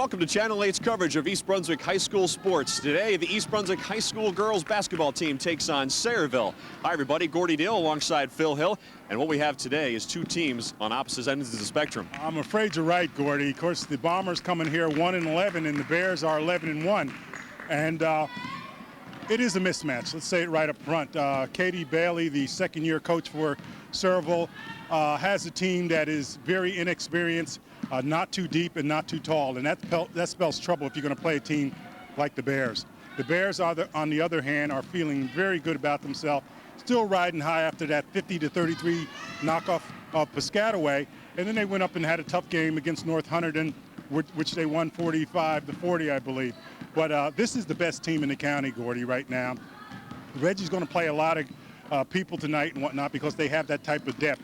Welcome to Channel 8's coverage of East Brunswick High School sports. Today, the East Brunswick High School girls basketball team takes on Sayreville. Hi, everybody. Gordy Deal alongside Phil Hill. And what we have today is two teams on opposite ends of the spectrum. I'm afraid you're right, Gordy. Of course, the Bombers coming here 1-11, and the Bears are 11-1. And it is a mismatch. Let's say it right up front. Katie Bailey, the second-year coach for Sayreville, has a team that is very inexperienced, not too deep and not too tall, and that spells trouble if you're going to play a team like the Bears. The Bears, on the other hand, are feeling very good about themselves, still riding high after that 50-33 knockoff of Piscataway, and then they went up and had a tough game against North Hunterdon, which they won 45-40, I believe. But this is the best team in the county, Gordy, right now. Reggie's going to play a lot of people tonight and whatnot because they have that type of depth.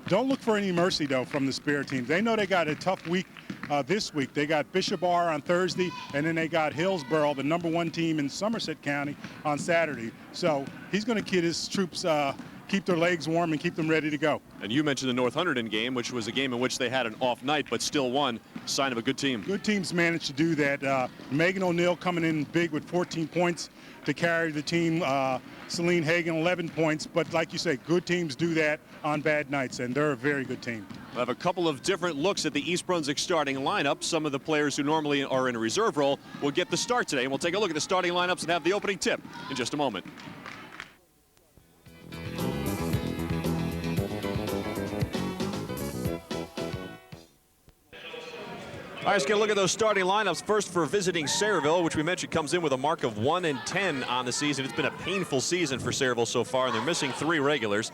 Don't look for any mercy, though, from the Spear team. They know they got a tough week this week. They got Bishop Bar on Thursday, and then they got Hillsborough, the #1 team in Somerset County, on Saturday. So he's going to get his troops keep their legs warm and keep them ready to go. And you mentioned the North Hunterdon game, which was a game in which they had an off night but still won. Sign of a good team. Good teams managed to do that. Megan O'Neill coming in big with 14 points to carry the team. Celine Hagan, 11 points. But like you say, good teams do that on bad nights, and they're a very good team. We'll have a couple of different looks at the East Brunswick starting lineup. Some of the players who normally are in a reserve role will get the start today. And we'll take a look at the starting lineups and have the opening tip in just a moment. All right, let's get a look at those starting lineups. First for visiting Sayreville, which we mentioned comes in with a mark of 1-10 on the season. It's been a painful season for Sayreville so far, and they're missing 3 regulars.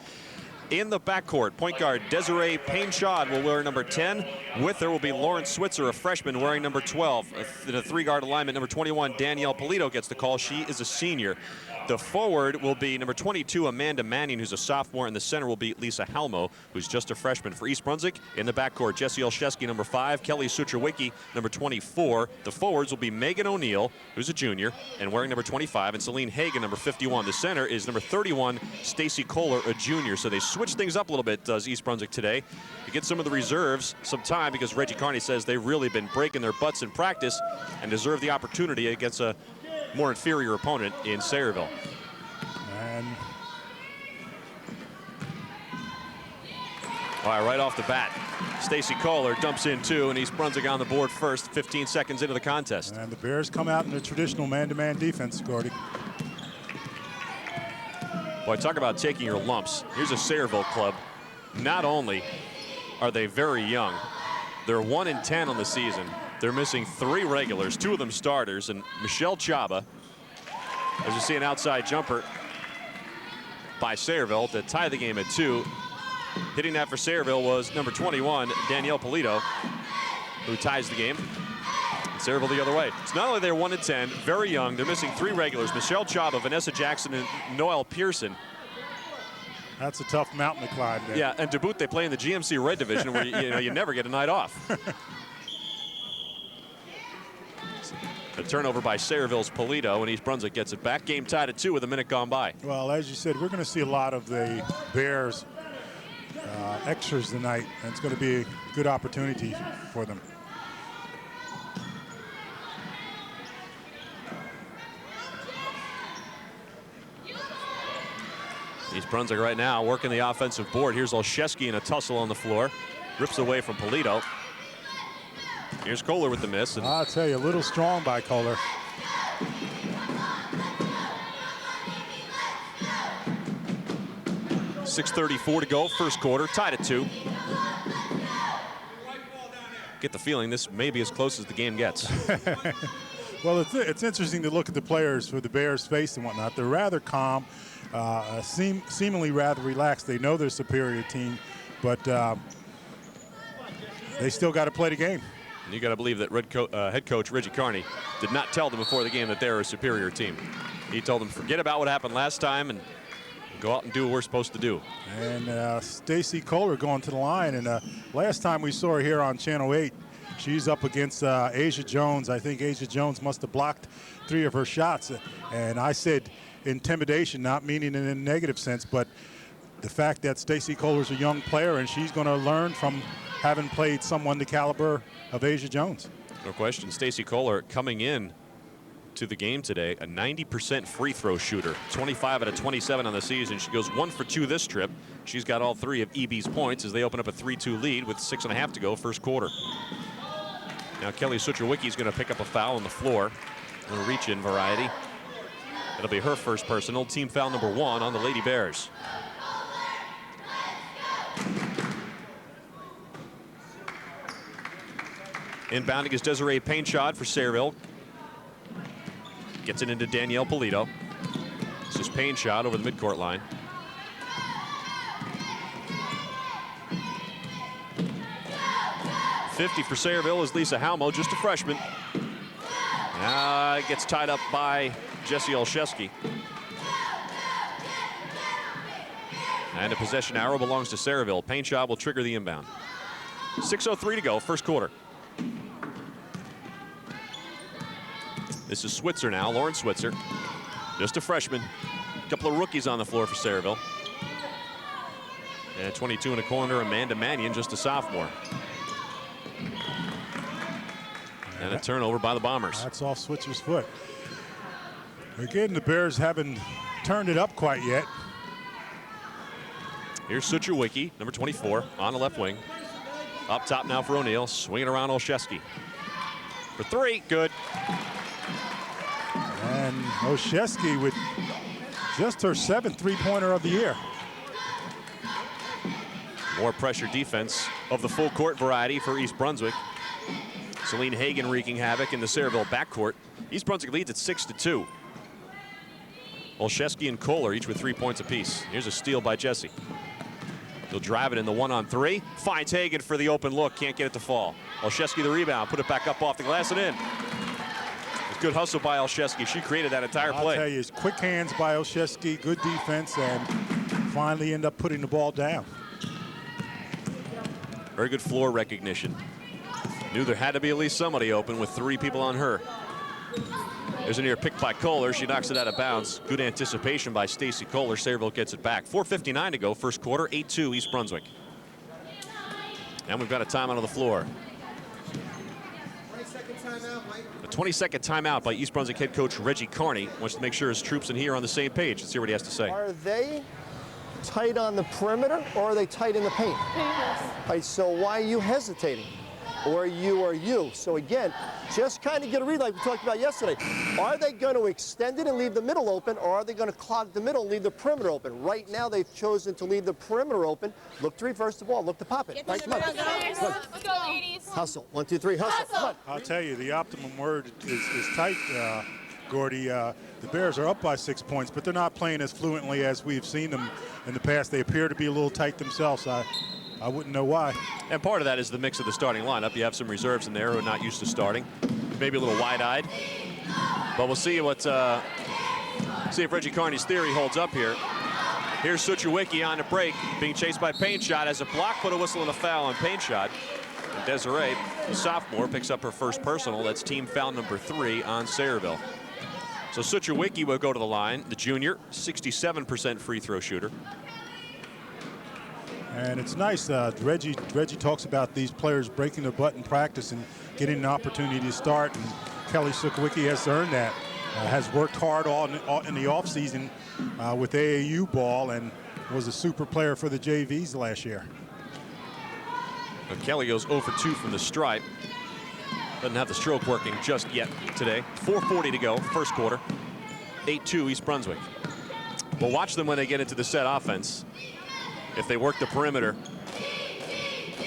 In the backcourt, point guard Desiree Payne-Shad will wear number 10. With her will be Lauren Switzer, a freshman, wearing number 12. In a 3-guard alignment, number 21, Danielle Polito gets the call. She is a senior. The forward will be number 22, Amanda Manning, who's a sophomore, and the center will be Lisa Halmo, who's just a freshman. For East Brunswick, in the backcourt, Jessie Olszewski, number 5, Kelly Suchowicki, number 24. The forwards will be Megan O'Neill, who's a junior, and wearing number 25, and Celine Hagan, number 51. The center is number 31, Stacy Kohler, a junior. So they switched things up a little bit, does East Brunswick today, to get some of the reserves some time, because Reggie Carney says they've really been breaking their butts in practice and deserve the opportunity against a more inferior opponent in Sayreville. And all right off the bat, Stacy Kohler dumps in 2, and East Brunswick on the board first, 15 seconds into the contest. And the Bears come out in the traditional man-to-man defense, Gordy. Boy, talk about taking your lumps. Here's a Sayreville club. Not only are they very young, they're 1-10 on the season. They're missing 3 regulars, 2 of them starters, and Michelle Chaba, as you see, an outside jumper by Sayreville to tie the game at 2. Hitting that for Sayreville was number 21, Danielle Polito, who ties the game. And Sayreville the other way. So not only they're 1-10, very young, they're missing 3 regulars, Michelle Chaba, Vanessa Jackson, and Noelle Pearson. That's a tough mountain to climb there. Yeah, and to boot, they play in the GMC Red Division, where you never get a night off. A turnover by Sayreville's Polito, and East Brunswick gets it back. Game tied at 2 with a minute gone by. Well, as you said, we're going to see a lot of the Bears extras tonight, and it's going to be a good opportunity for them. East Brunswick right now working the offensive board. Here's Olszewski in a tussle on the floor. Rips away from Polito. Here's Kohler with the miss. And I'll tell you, a little strong by Kohler. .634 to go, first quarter, tied at 2. Get the feeling this may be as close as the game gets. Well, it's interesting to look at the players for the Bears face and whatnot. They're rather calm, seemingly rather relaxed. They know they're a superior team, but they still got to play the game. And you got to believe that head coach Reggie Carney did not tell them before the game that they're a superior team. He told them forget about what happened last time and go out and do what we're supposed to do. And Stacy Kohler going to the line. And last time we saw her here on Channel 8, she's up against Asia Jones. I think Asia Jones must have blocked 3 of her shots. And I said intimidation, not meaning in a negative sense, but the fact that Stacy Kohler's a young player and she's going to learn from having played someone the caliber of Asia Jones. No question. Stacy Kohler coming in to the game today, a 90% free throw shooter, 25 out of 27 on the season. She goes 1 for 2 this trip. She's got all 3 of EB's points as they open up a 3-2 lead with 6.5 to go, first quarter. Now Kelly Suchowicki is going to pick up a foul on the floor, a reach-in variety. It'll be her first personal, team foul number 1 on the Lady Bears. Inbounding is Desiree Painshot for Sayreville. Gets it into Danielle Polito. This is Painshot over the midcourt line. .50 for Sayreville is Lisa Halmo, just a freshman. Gets tied up by Jessie Olszewski. And a possession arrow belongs to Sayreville. Painshot will trigger the inbound. 6:03 to go, first quarter. This is Switzer now, Lauren Switzer. Just a freshman. A couple of rookies on the floor for Sayreville. And 22 in the corner, Amanda Mannion, just a sophomore. And a turnover by the Bombers. That's off Switzer's foot. Again, the Bears haven't turned it up quite yet. Here's Suchowicki, number 24, on the left wing. Up top now for O'Neal, swinging around Olszewski. For 3, good. And Olszewski with just her 7th three-pointer of the year. More pressure defense of the full court variety for East Brunswick. Celine Hagan wreaking havoc in the Sayreville backcourt. East Brunswick leads at 6-2. Olszewski and Kohler each with 3 points apiece. Here's a steal by Jessie. He'll drive it in the 1-on-3. Finds Hagan for the open look. Can't get it to fall. Olszewski the rebound. Put it back up off the glass and in. Good hustle by Olszewski. She created that entire play. I'll tell you, it's quick hands by Olszewski, good defense, and finally end up putting the ball down. Very good floor recognition. Knew there had to be at least somebody open with 3 people on her. There's a near pick by Kohler. She knocks it out of bounds. Good anticipation by Stacy Kohler. Sayreville gets it back. 4:59 to go, first quarter, 8-2 East Brunswick. And we've got a timeout on the floor. A 20-second timeout by East Brunswick head coach Reggie Carney. Wants to make sure his troops in here are on the same page. Let's hear what he has to say. Are they tight on the perimeter or are they tight in the paint? All right, so why are you hesitating? Or you. So again, just kind of get a read like we talked about yesterday. Are they going to extend it and leave the middle open, or are they going to clog the middle and leave the perimeter open? Right now, they've chosen to leave the perimeter open. Look to reverse the ball. Look to pop it. Right, come on. Let's go, ladies. Hustle. 1, 2, 3. Hustle. Come on. I'll tell you, the optimum word is tight, Gordy. The Bears are up by 6 points, but they're not playing as fluently as we've seen them in the past. They appear to be a little tight themselves. I wouldn't know why. And part of that is the mix of the starting lineup. You have some reserves in there who are not used to starting. Maybe a little wide-eyed. But we'll see see if Reggie Carney's theory holds up here. Here's Suchowicki on the break, being chased by Painshot as a block, put a whistle and a foul on Painshot. And Desiree, the sophomore, picks up her first personal. That's team foul number 3 on Sayreville. So Suchowicki will go to the line. The junior, 67% free throw shooter. And it's nice. Reggie talks about these players breaking their butt in practice and getting an opportunity to start. And Kelly Suchowicki has earned that. Has worked hard all in the offseason with AAU ball and was a super player for the JVs last year. But Kelly goes 0 for 2 from the stripe. Doesn't have the stroke working just yet today. 4:40 to go, first quarter. 8-2 East Brunswick. We'll watch them when they get into the set offense. If they work the perimeter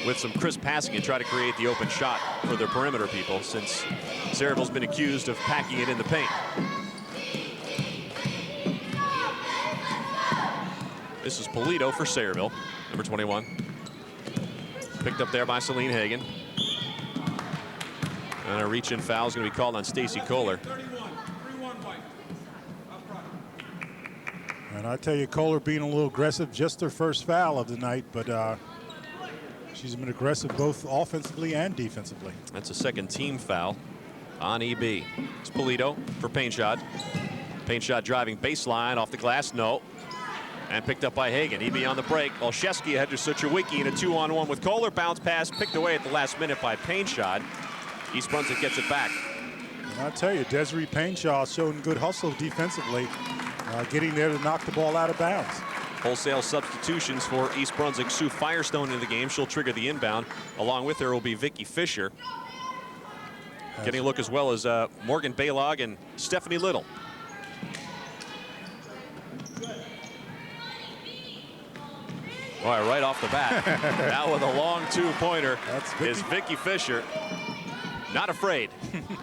with some crisp passing and try to create the open shot for their perimeter people, since Sayreville's been accused of packing it in the paint. This is Polito for Sayreville, number 21. Picked up there by Celine Hagan. And a reach-in foul is going to be called on Stacy Kohler. And I tell you, Kohler being a little aggressive, just her first foul of the night, but she's been aggressive both offensively and defensively. That's a second team foul on EB. It's Polito for Painshot. Painshot driving baseline off the glass, no. And picked up by Hagan. EB on the break. Olszewski ahead to Suchowicki in a 2-on-1 with Kohler. Bounce pass picked away at the last minute by Painshot. East Brunswick gets it back. And I tell you, Desiree Painshaw showing good hustle defensively, getting there to knock the ball out of bounds. Wholesale substitutions for East Brunswick. Sue Firestone in the game. She'll trigger the inbound. Along with her will be Vicky Fisher. Getting a look as well as Morgan Baylog and Stephanie Little. All right off the bat. Now with a long two-pointer is Vicky Fisher. Not afraid.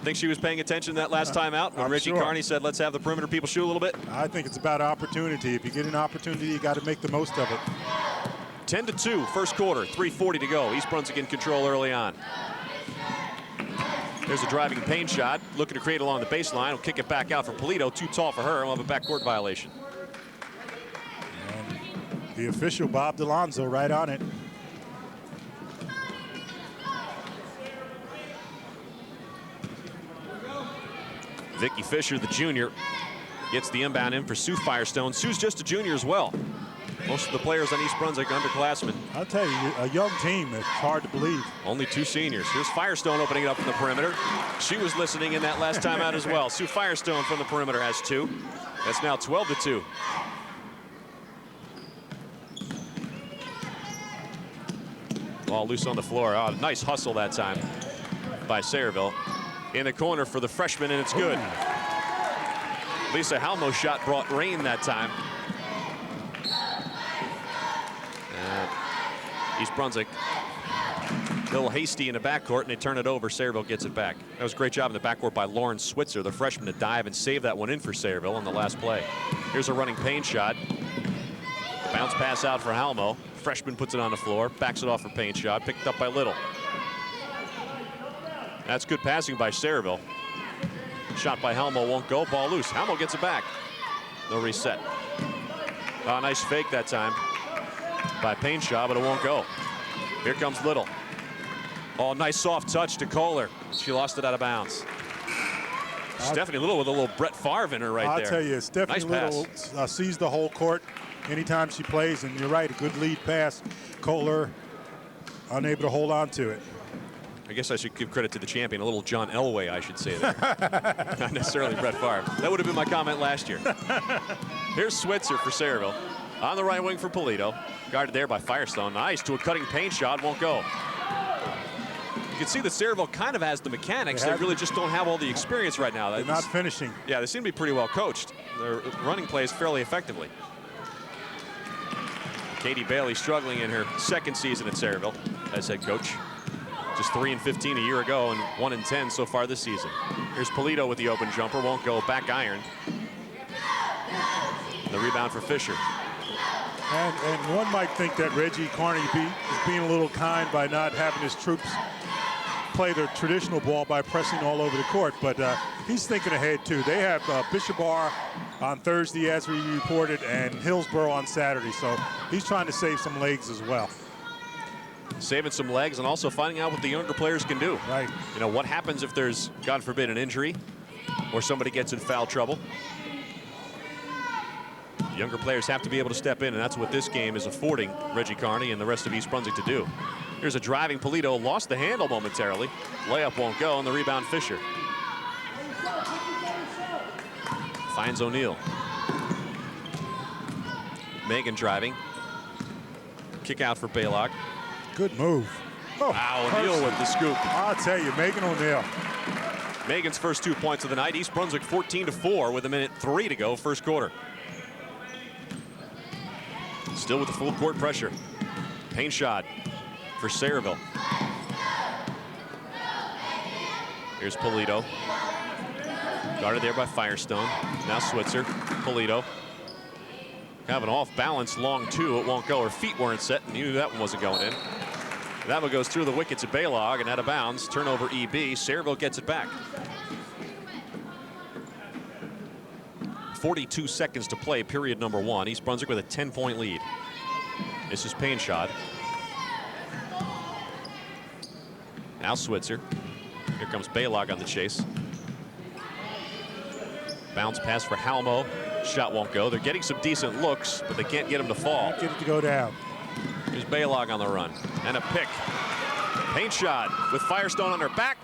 Think she was paying attention that last time out when Reggie Carney said, let's have the perimeter people shoot a little bit? I think it's about opportunity. If you get an opportunity, you got to make the most of it. 10-2, first quarter, 3:40 to go. East Brunswick in control early on. There's a driving Payne shot, looking to create along the baseline. Will kick it back out for Polito, too tall for her, and we'll have a backcourt violation. And the official, Bob DeLonzo, right on it. Vicky Fisher, the junior, gets the inbound in for Sue Firestone. Sue's just a junior as well. Most of the players on East Brunswick underclassmen. I'll tell you, a young team, it's hard to believe. Only 2 seniors. Here's Firestone opening it up from the perimeter. She was listening in that last time out as well. Sue Firestone from the perimeter has 2. That's now 12-2. Ball loose on the floor. Oh, nice hustle that time by Sayreville. In the corner for the freshman, and it's good. Lisa Halmo's shot brought rain that time. East Brunswick a little hasty in the backcourt, and they turn it over. Sayreville gets it back. That was a great job in the backcourt by Lauren Switzer, the freshman, to dive and save that one in for Sayreville on the last play. Here's a running Payne shot. Bounce pass out for Halmo. Freshman puts it on the floor, backs it off for Payne shot, picked up by Little. That's good passing by Sayreville. Shot by Halmo won't go. Ball loose. Halmo gets it back. No reset. Oh, nice fake that time by Payne shot, but it won't go. Here comes Little. Oh, nice soft touch to Kohler. She lost it out of bounds. Stephanie Little with a little Brett Favre in her right there. I'll tell you, Stephanie Little sees the whole court anytime she plays, and you're right, a good lead pass. Kohler unable to hold on to it. I guess I should give credit to the champion, a little John Elway, I should say there. Not necessarily Brett Favre. That would have been my comment last year. Here's Switzer for Sayreville. On the right wing for Polito. Guarded there by Firestone. Nice to a cutting Payne shot, won't go. You can see that Sayreville kind of has the mechanics. They really just don't have all the experience right now. They're not finishing. Yeah, they seem to be pretty well coached. They're running plays fairly effectively. Katie Bailey struggling in her second season at Sayreville as head coach. Just 3-15 a year ago and 1-10 so far this season. Here's Polito with the open jumper, won't go, back iron. The rebound for Fisher. And one might think that Reggie Carney is being a little kind by not having his troops play their traditional ball by pressing all over the court, but he's thinking ahead too. They have Bishop Bar on Thursday, as we reported, and Hillsborough on Saturday, so he's trying to save some legs as well. Saving some legs and also finding out what the younger players can do. Right. You know, what happens if there's, God forbid, an injury or somebody gets in foul trouble. Younger players have to be able to step in, and that's what this game is affording Reggie Carney and the rest of East Brunswick to do. Here's a driving Polito, lost the handle momentarily. Layup won't go, and the rebound Fisher. Finds O'Neal. Megan driving. Kick out for Baylock. Good move. Oh, wow, O'Neal with the scoop. I'll tell you, Megan O'Neal. Megan's first 2 points of the night. East Brunswick 14-4 with 1:03 to go, first quarter. Still with the full court pressure. Payne shot for Sayreville. Here's Polito. Guarded there by Firestone. Now Switzer. Polito. Kind of an off-balance long two. It won't go. Her feet weren't set, and knew that one wasn't going in. That one goes through the wickets at Baylog and out of bounds. Turnover EB. Sayreville gets it back. 42 seconds to play, period number 1. East Brunswick with a 10-point lead. This is Payne shot. Now Switzer. Here comes Baylog on the chase. Bounce pass for Halmo. Shot won't go. They're getting some decent looks, but they can't get him to fall. Get it to go down. Here's Baylog on the run. And a pick. Payne shot with Firestone on her back.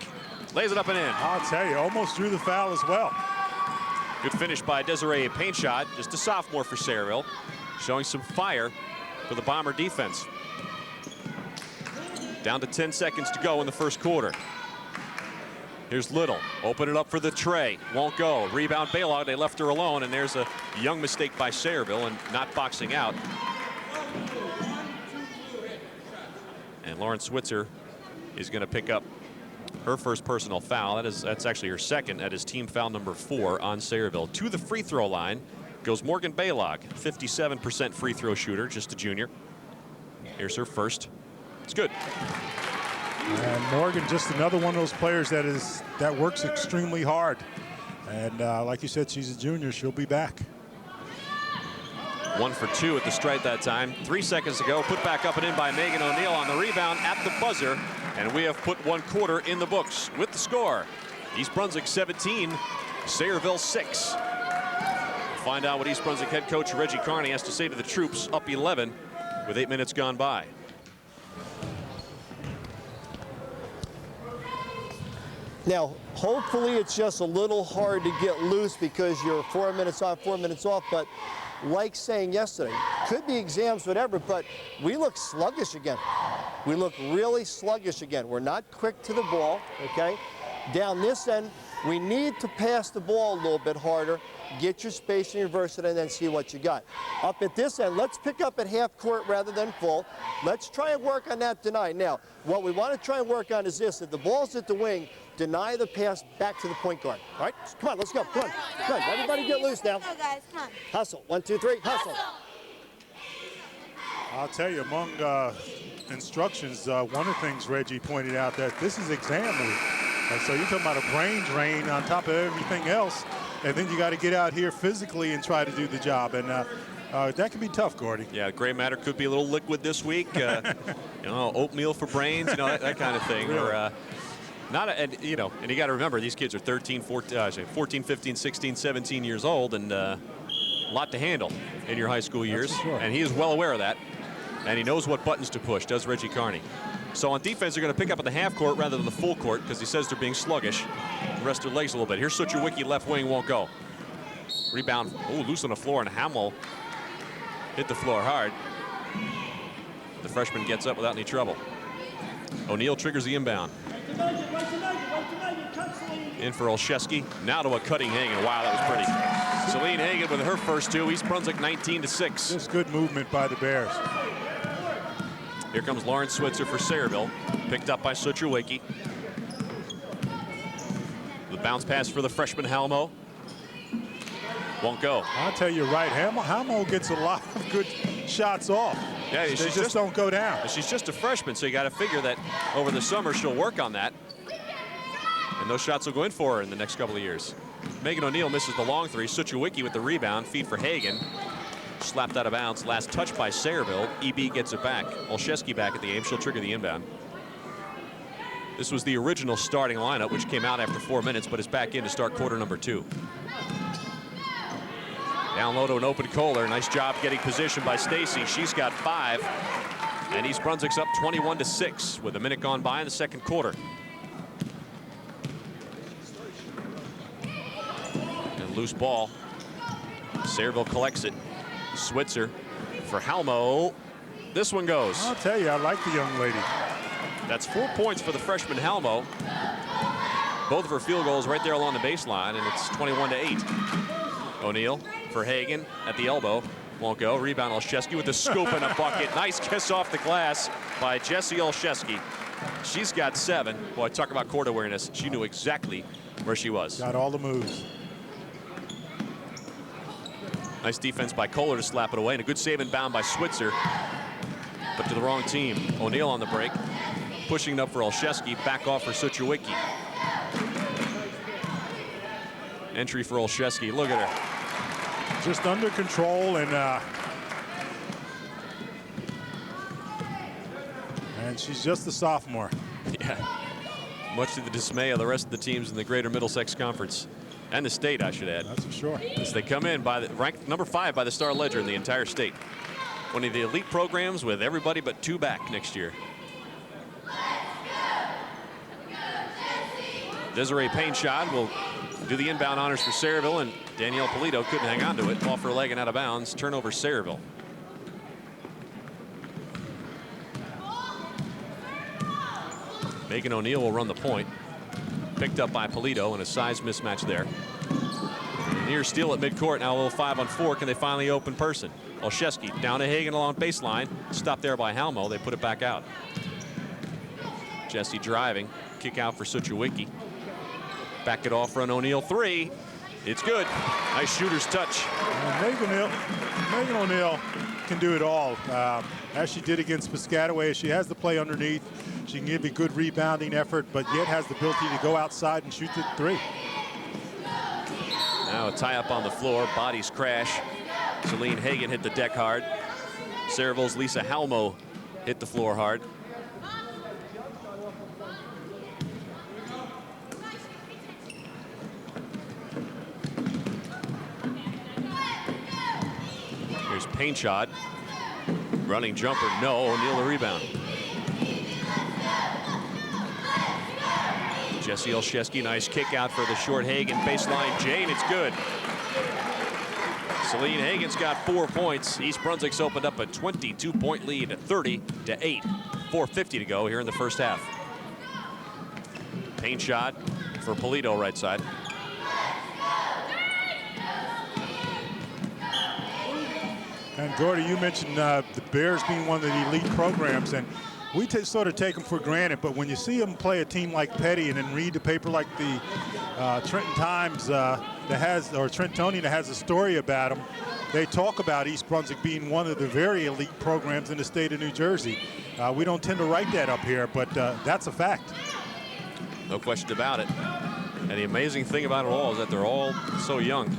Lays it up and in. I'll tell you, almost drew the foul as well. Good finish by Desiree Paintshot, just a sophomore for Sayreville, showing some fire for the Bomber defense. Down to 10 seconds to go in the first quarter. Here's Little, open it up for the tray, won't go. Rebound Baylog, they left her alone, and there's a young mistake by Sayreville and not boxing out. And Lauren Switzer is going to pick up her first personal foul. That's actually her second. That is team foul number 4 on Sayreville. To the free throw line goes Morgan Baylog, 57% free throw shooter, just a junior. Here's her first. It's good. And Morgan, just another one of those players that works extremely hard. And like you said, she's a junior. She'll be back. 1 for 2 at the stripe that time. 3 seconds to go. Put back up and in by Megan O'Neill on the rebound at the buzzer. And we have put 1 quarter in the books with the score. East Brunswick 17, Sayreville 6. We'll find out what East Brunswick head coach Reggie Carney has to say to the troops, up 11 with 8 minutes gone by. Now, hopefully it's just a little hard to get loose because you're 4 minutes on, 4 minutes off, but like saying yesterday, could be exams, whatever, but we look sluggish again. We look really sluggish again. We're not quick to the ball, okay? Down this end, we need to pass the ball a little bit harder, get your space and reverse it, and then see what you got. Up at this end, let's pick up at half court rather than full. Let's try and work on that deny. Now, what we want to try and work on is this. If the ball's at the wing, deny the pass back to the point guard. All right? Come on, let's go. Come on. Come on. Everybody get loose now. Go, guys. Come on. Hustle. 1, 2, 3. Hustle. I'll tell you, among instructions, one of the things Reggie pointed out that this is exam week. And so you're talking about a brain drain on top of everything else. And then you got to get out here physically and try to do the job. And that can be tough, Gordy. Yeah, gray matter could be a little liquid this week. You know, oatmeal for brains, you know, that kind of thing. Really? Or, and you got to remember, these kids are 13, 14, 15, 16, 17 years old, and a lot to handle in your high school years. Sure. And he is well aware of that. And he knows what buttons to push, does Reggie Carney. So on defense, they're going to pick up at the half court rather than the full court because he says they're being sluggish. Rest their legs a little bit. Here's Suchowicki, left wing, won't go. Rebound, loose on the floor, and Hamill hit the floor hard. The freshman gets up without any trouble. O'Neill triggers the inbound. In for Olszewski. Now to a cutting Hagan. Wow, that was pretty. Celine Hagan with her first 2. East Brunswick 19-6. Just good movement by the Bears. Here comes Lauren Switzer for Sayreville. Picked up by Suchowicki. The bounce pass for the freshman Halmo. Won't go. I'll tell you right, Hamill gets a lot of good shots off. Yeah, they just don't go down. She's just a freshman, so you got to figure that over the summer she'll work on that. And those shots will go in for her in the next couple of years. Megan O'Neill misses the long 3. Suchowicki with the rebound. Feed for Hagan. Slapped out of bounds. Last touch by Sayreville. EB gets it back. Olszewski back at the aim. She'll trigger the inbound. This was the original starting lineup, which came out after 4 minutes, but is back in to start quarter number 2. Down low to an open Kohler. Nice job getting position by Stacy. She's got 5. And East Brunswick's up 21-6 with a minute gone by in the second quarter. And loose ball. Sayreville collects it. Switzer for Halmo. This one goes. I'll tell you, I like the young lady. That's 4 points for the freshman Halmo. Both of her field goals right there along the baseline, and it's 21-8. O'Neill for Hagan at the elbow. Won't go. Rebound Olszewski with the scoop and a bucket. Nice kiss off the glass by Jessie Olszewski. She's got 7. Boy, talk about court awareness. She knew exactly where she was. Got all the moves. Nice defense by Kohler to slap it away, and a good save and bound by Switzer. But to the wrong team. O'Neill on the break. Pushing it up for Olszewski. Back off for Suchowicki. Entry for Olszewski. Look at her. Just under control, and she's just a sophomore. Yeah. Much to the dismay of the rest of the teams in the Greater Middlesex Conference. And the state, I should add. That's for sure. As they come in by the ranked number 5 by the Star Ledger in the entire state. One of the elite programs with everybody but 2 back next year. Desiree Painshot will do the inbound honors for Sayreville, and Danielle Polito couldn't hang on to it. Off her leg and out of bounds. Turnover Sayreville. Megan O'Neill will run the point. Picked up by Polito, and a size mismatch there. Near steal at midcourt. Now a little 5-on-4. Can they finally open person? Olszewski down to Hagan along baseline. Stopped there by Halmo. They put it back out. Jesse driving. Kick out for Suchowicki. Back it off for an O'Neill three. It's good. Nice shooter's touch. Megan O'Neill can do it all. As she did against Piscataway, she has the play underneath. She can give you good rebounding effort, but yet has the ability to go outside and shoot the three. Now a tie up on the floor. Bodies crash. Celine Hagan hit the deck hard. Sayreville's Lisa Halmo hit the floor hard. Here's Painshot. Running jumper, no. O'Neill the rebound. Jesse Olszewski, nice kick out for the short Hagan. Baseline, Jane, it's good. Celine Hagan's got 4 points. East Brunswick's opened up a 22-point lead at 30-8. 4:50 to go here in the first half. Painshot for Polito, right side. And Gordy, you mentioned the Bears being one of the elite programs, and we sort of take them for granted, but when you see them play a team like Petty and then read the paper like the Trenton Times or Trentonian that has a story about them, they talk about East Brunswick being one of the very elite programs in the state of New Jersey. We don't tend to write that up here, but that's a fact. No question about it. And the amazing thing about it all is that they're all so young.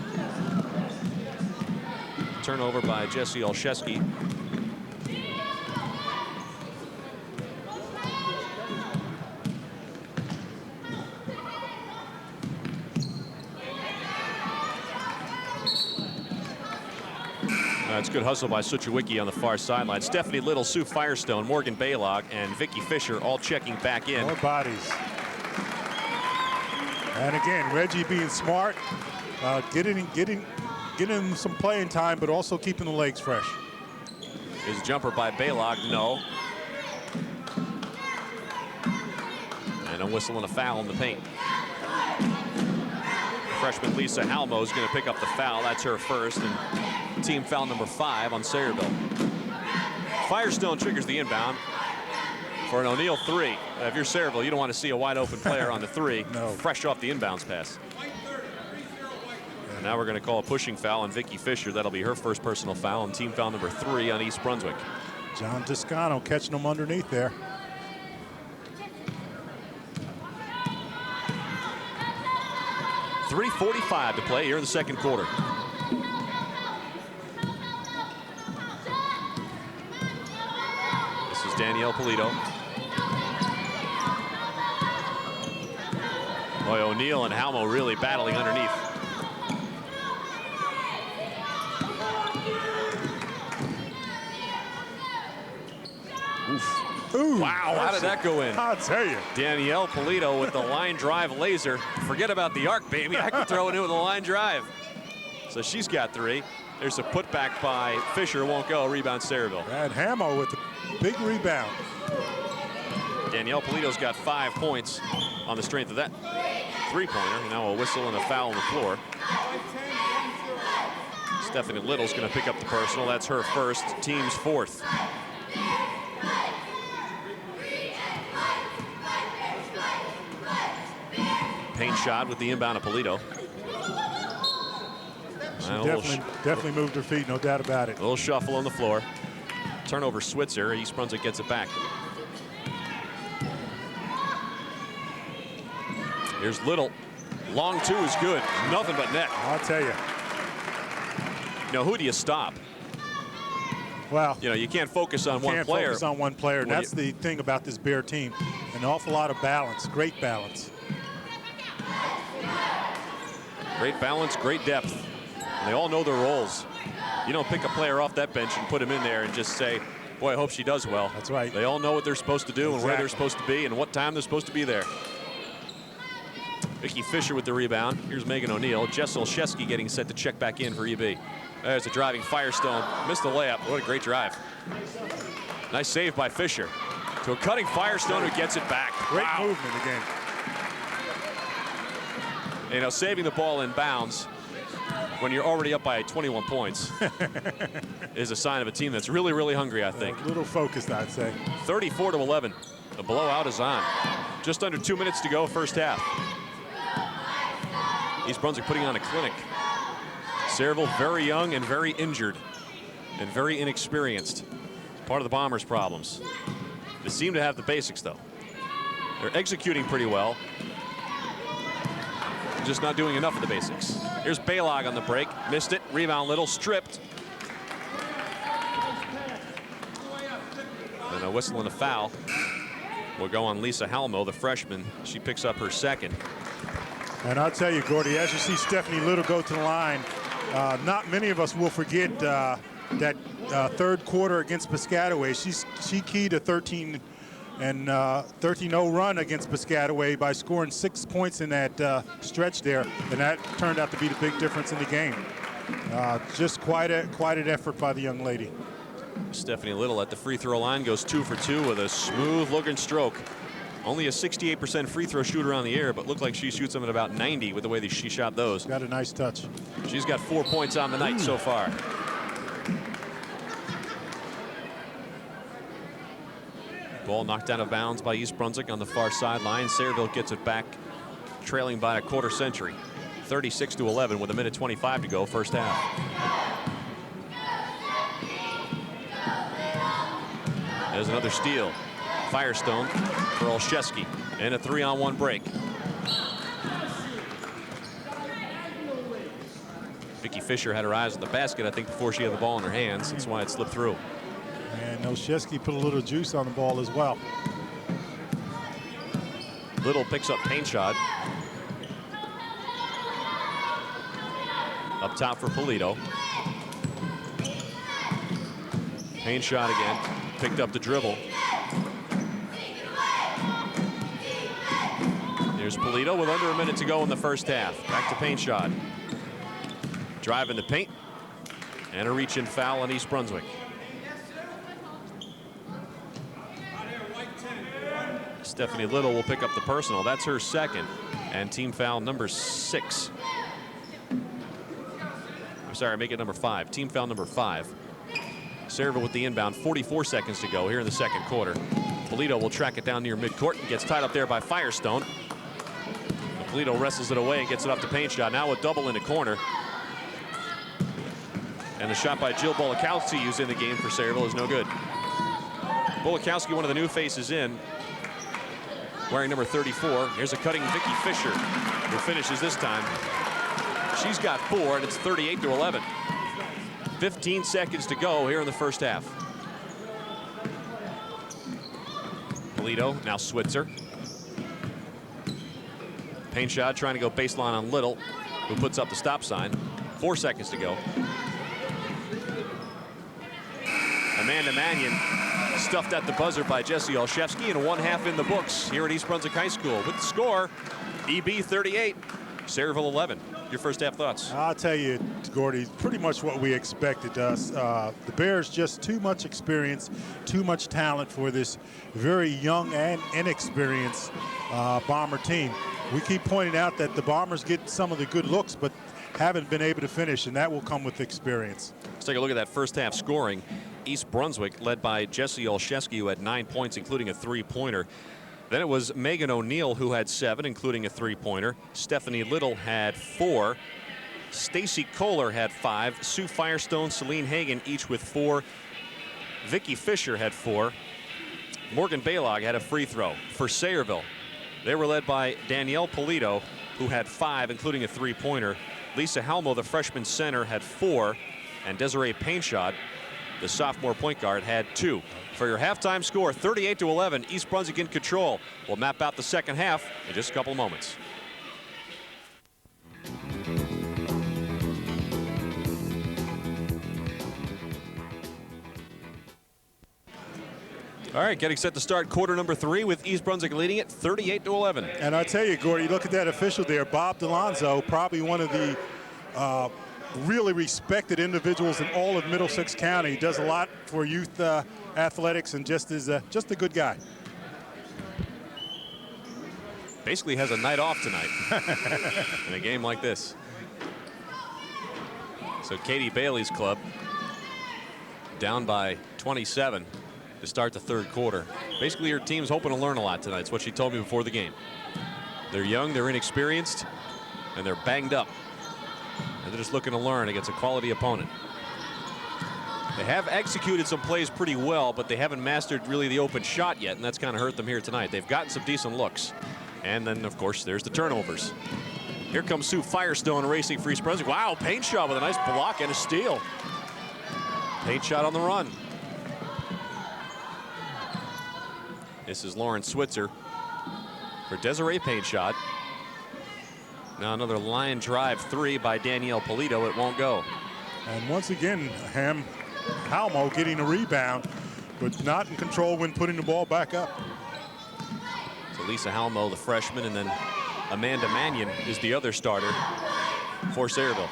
Turnover by Jesse Olszewski. It's good hustle by Suchowicki on the far sideline. Stephanie Little, Sue Firestone, Morgan Baylog, and Vicky Fisher all checking back in. More bodies. And again, Reggie being smart, getting some playing time, but also keeping the legs fresh. His jumper by Baylog, no. And a whistle and a foul in the paint. Freshman Lisa Halmo is going to pick up the foul. That's her first, and team foul number 5 on Sayreville. Firestone triggers the inbound for an O'Neill three. If you're Sayreville, you don't want to see a wide open player on the three. No. Fresh off the inbounds pass. And now we're going to call a pushing foul on Vicky Fisher. That'll be her first personal foul, and team foul number 3 on East Brunswick. John Toscano catching them underneath there. .345 to play here in the second quarter. This is Danielle Polito. Boy, O'Neill and Halmo really battling underneath. Oof. Ooh, wow, how did that go in? I'll tell you. Danielle Polito with the line drive laser. Forget about the arc, baby. I can throw it in with a line drive. So she's got 3. There's a putback by Fisher. Won't go. Rebound Sayreville. And Hamo with the big rebound. Danielle Polito's got 5 points on the strength of that three-pointer. Now a whistle and a foul on the floor. Stephanie Little's going to pick up the personal. That's her first, team's 4th. Painshot with the inbound of Polito. She definitely moved her feet, no doubt about it. A little shuffle on the floor. Turnover Switzer. East Brunswick gets it back. Here's Little. Long 2 is good. Nothing but net. I'll tell you. Now, who do you stop? Well, you know, you can't focus on one player. Focus on one player. That's the thing about this Bear team. An awful lot of balance. Great balance. Great balance, great depth. And they all know their roles. You don't pick a player off that bench and put him in there and just say, boy, I hope she does well. That's right. They all know what they're supposed to do and where they're supposed to be and what time they're supposed to be there. Vicky Fisher with the rebound. Here's Megan O'Neill. Jess Olszewski getting set to check back in for EB. There's a driving Firestone. Missed the layup. What a great drive. Nice save by Fisher. To a cutting Firestone who gets it back. Great movement again. You know, saving the ball in bounds when you're already up by 21 points is a sign of a team that's really, really hungry, I think. A little focused, I'd say. 34-11. The blowout is on. Just under 2 minutes to go, first half. East Brunswick putting on a clinic. Sayreville very young and very injured and very inexperienced. Part of the Bombers' problems. They seem to have the basics, though. They're executing pretty well. Just not doing enough of the basics. Here's Baylog on the break. Missed it. Rebound Little. Stripped. And a whistle and a foul will go on Lisa Halmo, the freshman. She picks up her second. And I'll tell you, Gordy, as you see Stephanie Little go to the line, not many of us will forget that third quarter against Piscataway. She keyed a 13-0 run against Piscataway by scoring 6 points in that stretch there, and that turned out to be the big difference in the game. Just quite an effort by the young lady. Stephanie Little at the free throw line goes 2 for 2 with a smooth looking stroke. Only a 68% free throw shooter on the air, but looked like she shoots them at about 90 with the way that she shot those. Got a nice touch. She's got 4 points on the night so far. Ball knocked out of bounds by East Brunswick on the far sideline. Sayreville gets it back, trailing by a quarter century. 36-11 with 1:25 to go, first half. There's another steal. Firestone for Olszewski, and a 3-on-1 break. Vicky Fisher had her eyes on the basket, I think, before she had the ball in her hands. That's why it slipped through. And Olszewski put a little juice on the ball as well. Little picks up paint shot. Up top for Polito. Paint shot again. Picked up the dribble. Here's Polito with under a minute to go in the first half. Back to paint shot. Drive in the paint. And a reach-in foul on East Brunswick. Stephanie Little will pick up the personal. That's her second. And team foul number 6. I'm sorry, make it number 5. Team foul number 5. Sayreville with the inbound. 44 seconds to go here in the second quarter. Polito will track it down near midcourt and gets tied up there by Firestone. Polito wrestles it away and gets it up to paint shot. Now a double in the corner. And the shot by Jill Bolakowski, who's in the game for Sayreville, is no good. Bolakowski, one of the new faces in, wearing number 34. Here's a cutting Vicky Fisher, who finishes this time. She's got 4, and it's 38-11. 15 seconds to go here in the first half. Polito, now Switzer. Paint shot trying to go baseline on Little, who puts up the stop sign. 4 seconds to go. Amanda Mannion stuffed at the buzzer by Jessie Olszewski, and 1/2 in the books here at East Brunswick High School. With the score, EB 38, Sayreville 11. Your first half thoughts? I'll tell you, Gordy, pretty much what we expected us. The Bears just too much experience, too much talent for this very young and inexperienced Bomber team. We keep pointing out that the Bombers get some of the good looks, but haven't been able to finish, and that will come with experience. Let's take a look at that first half scoring. East Brunswick led by Jessie Olszewski, who had 9 points, including a 3-pointer. Then it was Megan O'Neill, who had 7, including a 3-pointer. Stephanie Little had 4. Stacy Kohler had 5. Sue Firestone, Celine Hagan, each with 4. Vicky Fisher had 4. Morgan Baylog had a free throw for Sayreville. They were led by Danielle Polito, who had 5, including a 3-pointer. Lisa Halmo, the freshman center, had 4. And Desiree Painshot, the sophomore point guard, had 2. For your halftime score, 38-11, East Brunswick in control. We'll map out the second half in just a couple of moments. All right, getting set to start quarter number 3 with East Brunswick leading it 38-11. And I tell you, Gordy, look at that official there, Bob DeLonzo, probably one of the really respected individuals in all of Middlesex County. He does a lot for youth athletics and just is just a good guy. Basically has a night off tonight in a game like this. So Katie Bailey's club down by 27 to start the third quarter. Basically, her team's hoping to learn a lot tonight. It's what she told me before the game. They're young, they're inexperienced, and they're banged up. And they're just looking to learn against a quality opponent. They have executed some plays pretty well, but they haven't mastered really the open shot yet, and that's kind of hurt them here tonight. They've gotten some decent looks. And then, of course, there's the turnovers. Here comes Sue Firestone racing for East Brunswick. Wow, paint shot with a nice block and a steal. Paint shot on the run. This is Lauren Switzer for Desiree paint shot. Now another line drive 3 by Danielle Polito. It won't go. And once again, Halmo getting a rebound, but not in control when putting the ball back up. So Lisa Halmo, the freshman, and then Amanda Mannion is the other starter for Sayreville.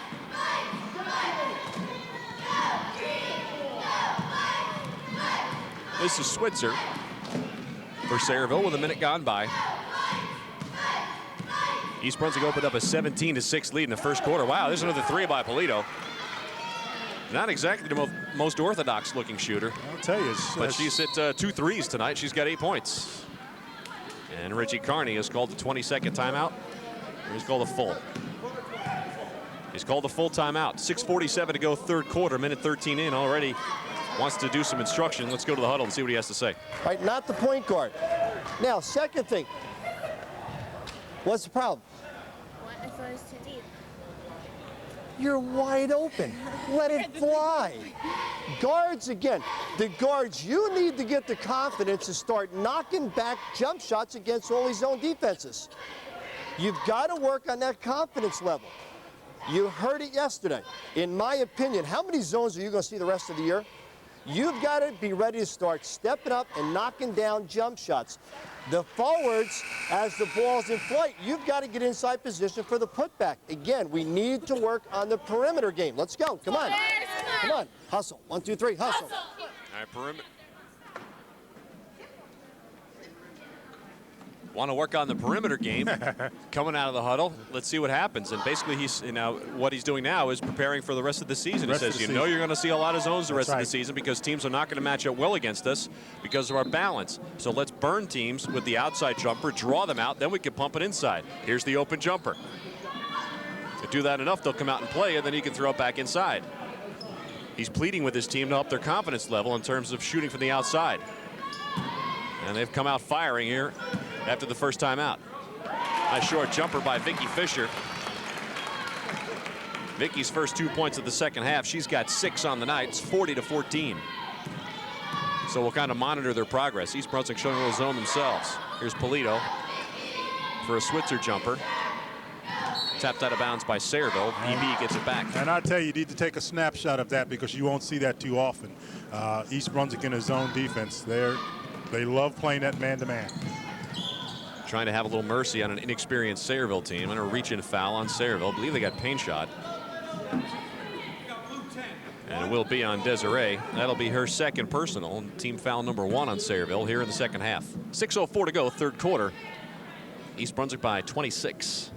This is Switzer for Sayreville with a minute gone by. East Brunswick opened up a 17-6 lead in the first quarter. Wow, there's another 3 by Polito. Not exactly the most orthodox looking shooter. I'll tell you. But she's hit 2 threes tonight. She's got 8 points. And Richie Carney has called the 22nd timeout. He's called a full. He's called a full timeout. 6:47 to go, third quarter, minute 13 in already. Wants to do some instruction. Let's go to the huddle and see what he has to say. All right, not the point guard. Now, second thing. What's the problem? I thought it was too deep. You're wide open. Let it fly. Guards, again, the guards, you need to get the confidence to start knocking back jump shots against all these zone defenses. You've got to work on that confidence level. You heard it yesterday. In my opinion, how many zones are you going to see the rest of the year? You've got to be ready to start stepping up and knocking down jump shots. The forwards, as the ball's in flight, you've got to get inside position for the putback. Again, we need to work on the perimeter game. Let's go. Come on. Come on. Hustle. 1, 2, 3. Hustle. All right, perimeter. Want to work on the perimeter game coming out of the huddle. Let's see what happens. And basically, what he's doing now is preparing for the rest of the season. He says, you know, you're going to see a lot of zones the rest of the season because teams are not going to match up well against us because of our balance. So let's burn teams with the outside jumper, draw them out, then we can pump it inside. Here's the open jumper. If you do that enough, they'll come out and play, and then you can throw it back inside. He's pleading with his team to up their confidence level in terms of shooting from the outside. And they've come out firing here after the first time out. Nice short jumper by Vicky Fisher. Vicky's first 2 points of the second half. She's got 6 on the night. It's 40-14. So we'll kind of monitor their progress. East Brunswick showing a little zone themselves. Here's Polito for a Switzer jumper. Tapped out of bounds by Sayreville. EB gets it back. And I tell you, you need to take a snapshot of that because you won't see that too often. East Brunswick in a zone defense. They love playing that man-to-man. Trying to have a little mercy on an inexperienced Sayreville team. And a reach-in foul on Sayreville. I believe they got paint shot. And it will be on Desiree. That'll be her second personal. Team foul number 1 on Sayreville here in the second half. 6:04 to go, third quarter. East Brunswick by 26.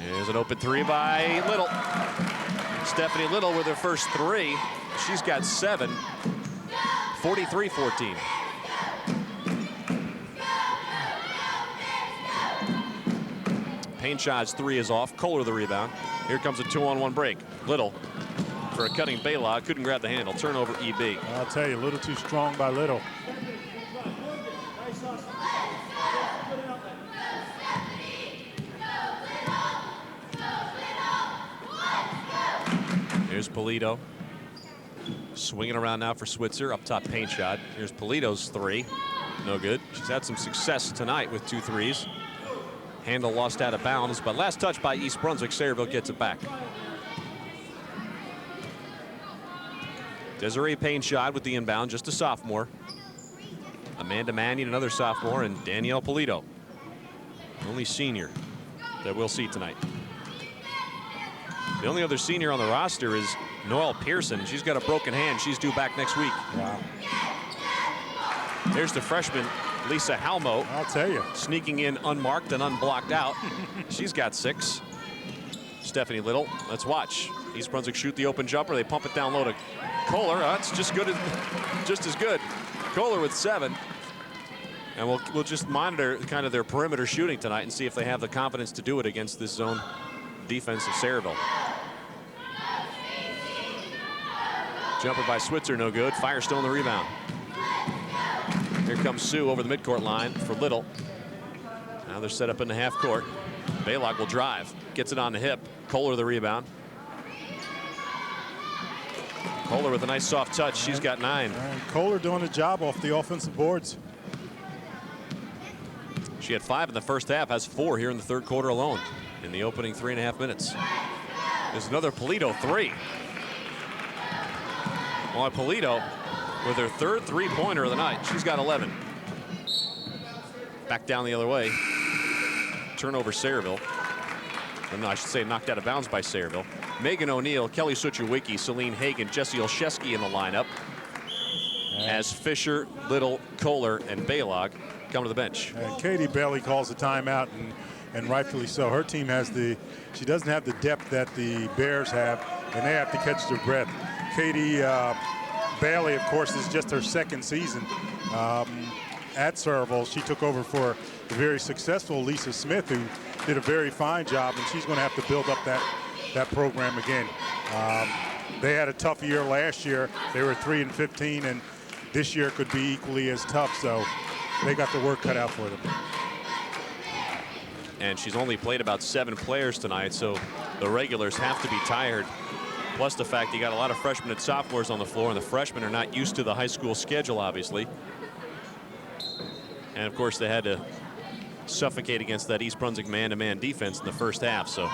Here's an open 3 by Little. Stephanie Little with her first 3. She's got 7. 43-14. Paint shot's 3 is off. Kohler the rebound. Here comes a 2-on-1 break. Little for a cutting Baylock. Couldn't grab the handle. Turnover EB. I'll tell you, a little too strong by Little. Here's Polito. Swinging around now for Switzer. Up top paint shot. Here's Polito's 3. No good. She's had some success tonight with 2 threes. Handle lost out of bounds, but last touch by East Brunswick. Sayreville gets it back. Desiree Payne-Shad with the inbound, just a sophomore. Amanda Mannion, another sophomore, and Danielle Polito, only senior that we'll see tonight. The only other senior on the roster is Noelle Pearson. She's got a broken hand. She's due back next week. Wow. There's the freshman, Lisa Halmo. I'll tell you. Sneaking in unmarked and unblocked out. She's got 6. Stephanie Little, let's watch. East Brunswick shoot the open jumper. They pump it down low to Kohler. That's just as good. Kohler with 7. And we'll just monitor kind of their perimeter shooting tonight and see if they have the confidence to do it against this zone defense of Sayreville. Jumper by Switzer, no good. Firestone the rebound. Here comes Sue over the midcourt line for Little. Now they're set up in the half court. Baylock will drive, gets it on the hip. Kohler the rebound. Kohler with a nice soft touch. She's got 9. And Kohler doing a job off the offensive boards. She had 5 in the first half, has 4 here in the third quarter alone in the opening 3.5 minutes. There's another Polito 3. Well, Polito with her third 3-pointer of the night. She's got 11. Back down the other way. Turnover Sayreville. Or no, I should say knocked out of bounds by Sayreville. Megan O'Neill, Kelly Suchowicki, Celine Hagan, Jessie Olszewski in the lineup. As Fisher, Little, Kohler, and Baylog come to the bench. And Katie Bailey calls a timeout, and rightfully so. Her team has she doesn't have the depth that the Bears have, and they have to catch their breath. Katie Bailey, of course, is just her second season at Sayreville. She took over for the very successful Lisa Smith, who did a very fine job, and she's going to have to build up that program again. They had a tough year last year. They were 3-15, and this year could be equally as tough, so they got the work cut out for them. And she's only played about 7 players tonight, so the regulars have to be tired. Plus the fact you got a lot of freshmen and sophomores on the floor, and the freshmen are not used to the high school schedule, obviously. And of course they had to suffocate against that East Brunswick man-to-man defense in the first half. So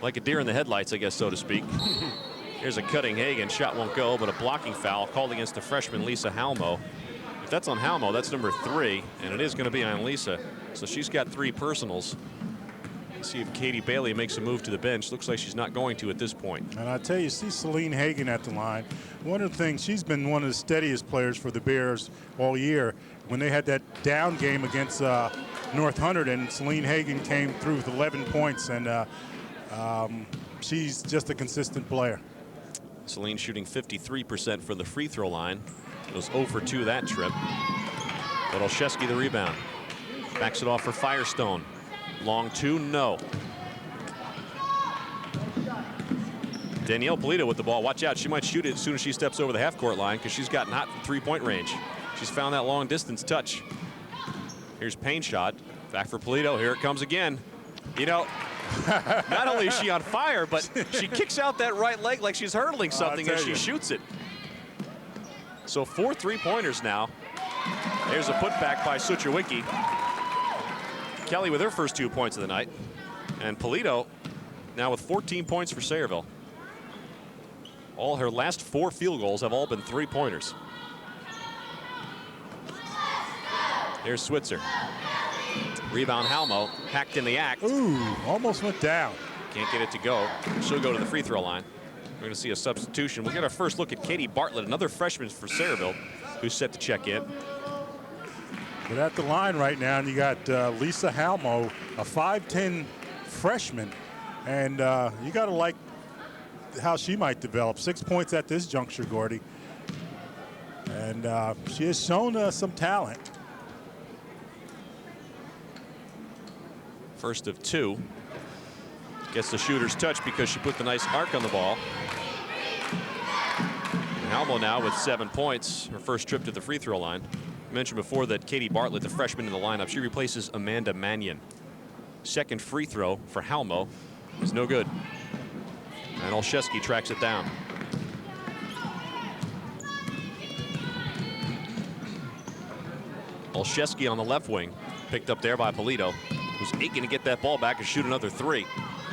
like a deer in the headlights, I guess, so to speak. Here's a cutting Hagan. Shot won't go, but a blocking foul called against the freshman Lisa Halmo. If that's on Halmo, that's number 3, and it is going to be on Lisa. So she's got 3 personals. Let's see if Katie Bailey makes a move to the bench. Looks like she's not going to at this point. And I tell you, see Celine Hagan at the line. One of the things, she's been one of the steadiest players for the Bears all year. When they had that down game against North Hunterdon, Celine Hagan came through with 11 points, and she's just a consistent player. Celine shooting 53% from the free throw line. It was 0 for 2 that trip. But Olszewski the rebound. Backs it off for Firestone. Long 2, no. Danielle Polito with the ball. Watch out, she might shoot it as soon as she steps over the half-court line, because she's gotten hot from 3-point range. She's found that long distance touch. Here's Payne-Shad. Back for Polito. Here it comes again. You know, not only is she on fire, but she kicks out that right leg like she's hurdling something as she shoots it. So 4 3-pointers now. There's a putback by Suchowicki. Kelly with her first 2 points of the night. And Polito now with 14 points for Sayreville. All her last 4 field goals have all been 3-pointers. Here's Switzer. Rebound Halmo, hacked in the act. Ooh, almost went down. Can't get it to go. She'll go to the free throw line. We're going to see a substitution. We'll get our first look at Katie Bartlett, another freshman for Sayreville, who's set to check in. But at the line right now, and you got Lisa Halmo, a 5'10" freshman, and you got to like how she might develop. 6 points at this juncture, Gordy. And she has shown some talent. First of 2. Gets the shooter's touch because she put the nice arc on the ball. And Halmo now with 7 points, her first trip to the free throw line. I mentioned before that Katie Bartlett, the freshman in the lineup, she replaces Amanda Mannion. Second free throw for Halmo is no good. And Olszewski tracks it down. Olszewski on the left wing, picked up there by Polito, who's aching to get that ball back and shoot another 3.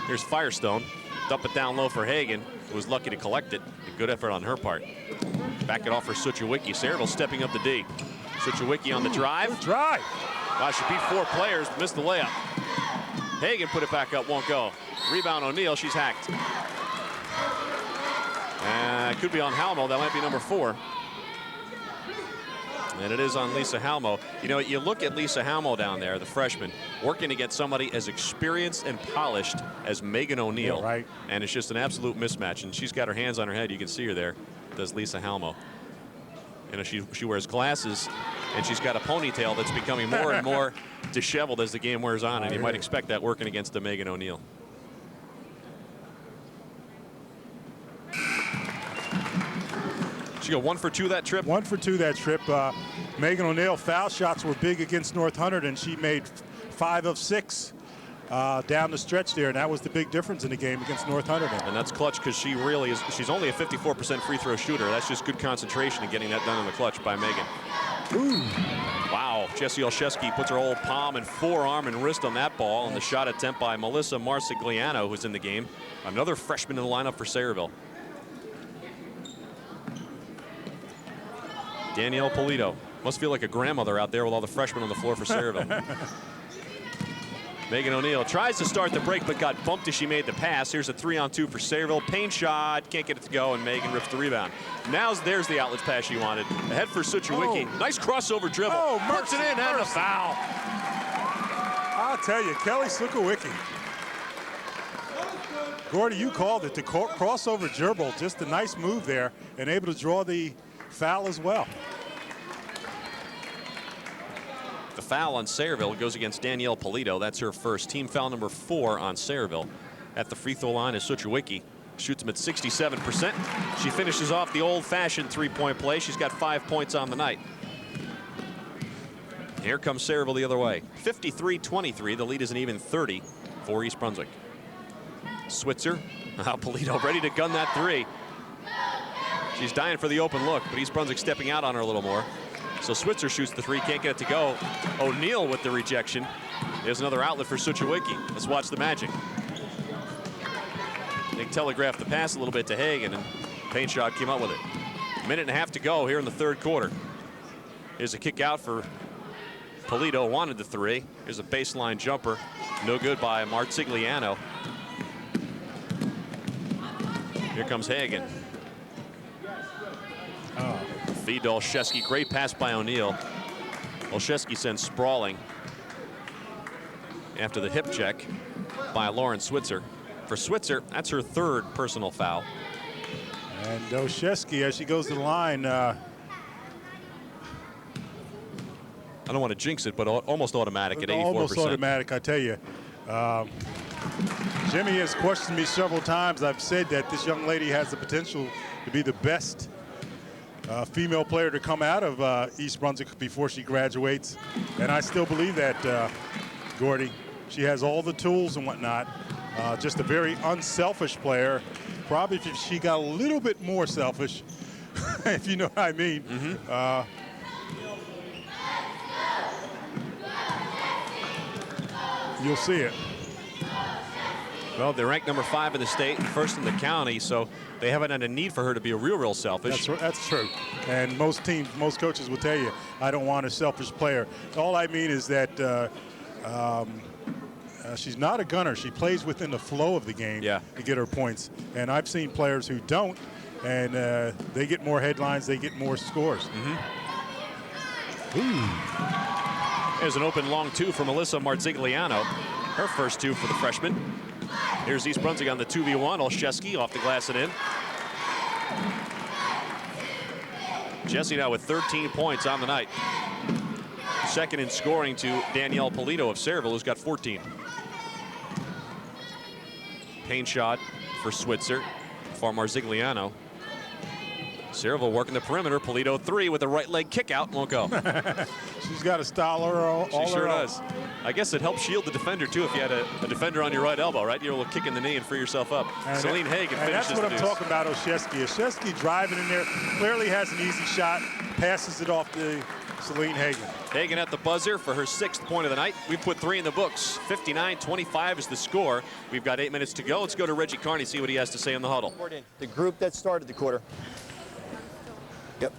Here's Firestone. Dump it down low for Hagan. was lucky to collect it. A good effort on her part. Back it off for Suchowicki. Sayreville stepping up the D. Suchowicki on the drive. Good drive. Wow, she beat 4 players, missed the layup. Hagan put it back up, won't go. Rebound O'Neal, she's hacked. It could be on Halmo, that might be number 4. And it is on Lisa Halmo. You know, you look at Lisa Halmo down there, the freshman, working against somebody as experienced and polished as Megan O'Neal. Yeah, right. And it's just an absolute mismatch. And she's got her hands on her head. You can see her there. Does Lisa Halmo. You know, she wears glasses, and she's got a ponytail that's becoming more and more disheveled as the game wears on. And you might expect that working against the Megan O'Neal. She go 1 for 2 that trip? 1 for 2 that trip. Megan O'Neal foul shots were big against North Hunterd, and she made 5 of 6 down the stretch there, and that was the big difference in the game against North Hunterd. And that's clutch because she really is. She's only a 54% free throw shooter. That's just good concentration and getting that done in the clutch by Megan. Ooh. Wow, Jessie Olszewski puts her whole palm and forearm and wrist on that ball, and the shot attempt by Melissa Marsigliano, who's in the game. Another freshman in the lineup for Sayreville. Danielle Polito. Must feel like a grandmother out there with all the freshmen on the floor for Sayreville. Megan O'Neal tries to start the break, but got bumped as she made the pass. Here's a 3-on-2 for Sayreville. Paint shot, can't get it to go, and Megan rips the rebound. There's the outlet pass she wanted. Ahead for Suchowicki. Oh. Nice crossover dribble. Oh, puts it in, and a foul. I'll tell you, Kelly Suchowicki. Gordy, you called it, the crossover dribble. Just a nice move there, and able to draw the foul as well. The foul on Sayreville goes against Danielle Polito. That's her first. Team foul number 4 on Sayreville. At the free throw line is Suchowicki. Shoots them at 67%. She finishes off the old-fashioned three-point play. She's got 5 points on the night. Here comes Sayreville the other way. 53-23. The lead is an even 30 for East Brunswick. Switzer. Polito ready to gun that 3. She's dying for the open look, but East Brunswick stepping out on her a little more. So Switzer shoots the 3, can't get it to go. O'Neal with the rejection. There's another outlet for Suchowicki. Let's watch the magic. They telegraphed the pass a little bit to Hagan, and paint shot came up with it. Minute and a half to go here in the third quarter. Here's a kick out for Polito, wanted the 3. Here's a baseline jumper. No good by Marsigliano. Here comes Hagan. Feed to Olszewski. Great pass by O'Neal. Olszewski sends sprawling after the hip check by Lauren Switzer. For Switzer, that's her 3rd personal foul. And Olszewski, as she goes to the line, I don't want to jinx it, but almost automatic at 84%. Almost automatic, I tell you. Jimmy has questioned me several times. I've said that this young lady has the potential to be the best female player to come out of East Brunswick before she graduates. And I still believe that, Gordy. She has all the tools and whatnot. Just a very unselfish player. Probably if she got a little bit more selfish, if you know what I mean. You'll see it. Well, they're ranked number 5 in the state, first in the county, so they haven't had a need for her to be real selfish. That's true. And most teams, most coaches will tell you, I don't want a selfish player. All I mean is that she's not a gunner. She plays within the flow of the game to get her points. And I've seen players who don't, and they get more headlines, they get more scores. There's an open long 2 for Melissa Marsigliano. Her first 2 for the freshman. Here's East Brunswick on the 2v1. Olszewski off the glass and in. Jessie now with 13 points on the night. Second in scoring to Danielle Polito of Sayreville, who's got 14. Paint shot for Switzer for Marsigliano. Sayreville working the perimeter. Polito 3 with a right leg kick out. Won't go. She's got a style all She sure does. I guess it helps shield the defender, too, if you had a defender on your right elbow, right? You're a little kick in the knee and free yourself up. And Celine Hagan finishes that's what I'm talking about, Olszewski. Olszewski driving in there, clearly has an easy shot, passes it off to Celine Hagan. Hagan at the buzzer for her 6th point of the night. We've put 3 in the books. 59-25 is the score. We've got 8 minutes to go. Let's go to Reggie Carney, see what he has to say in the huddle. The group that started the quarter. Yep.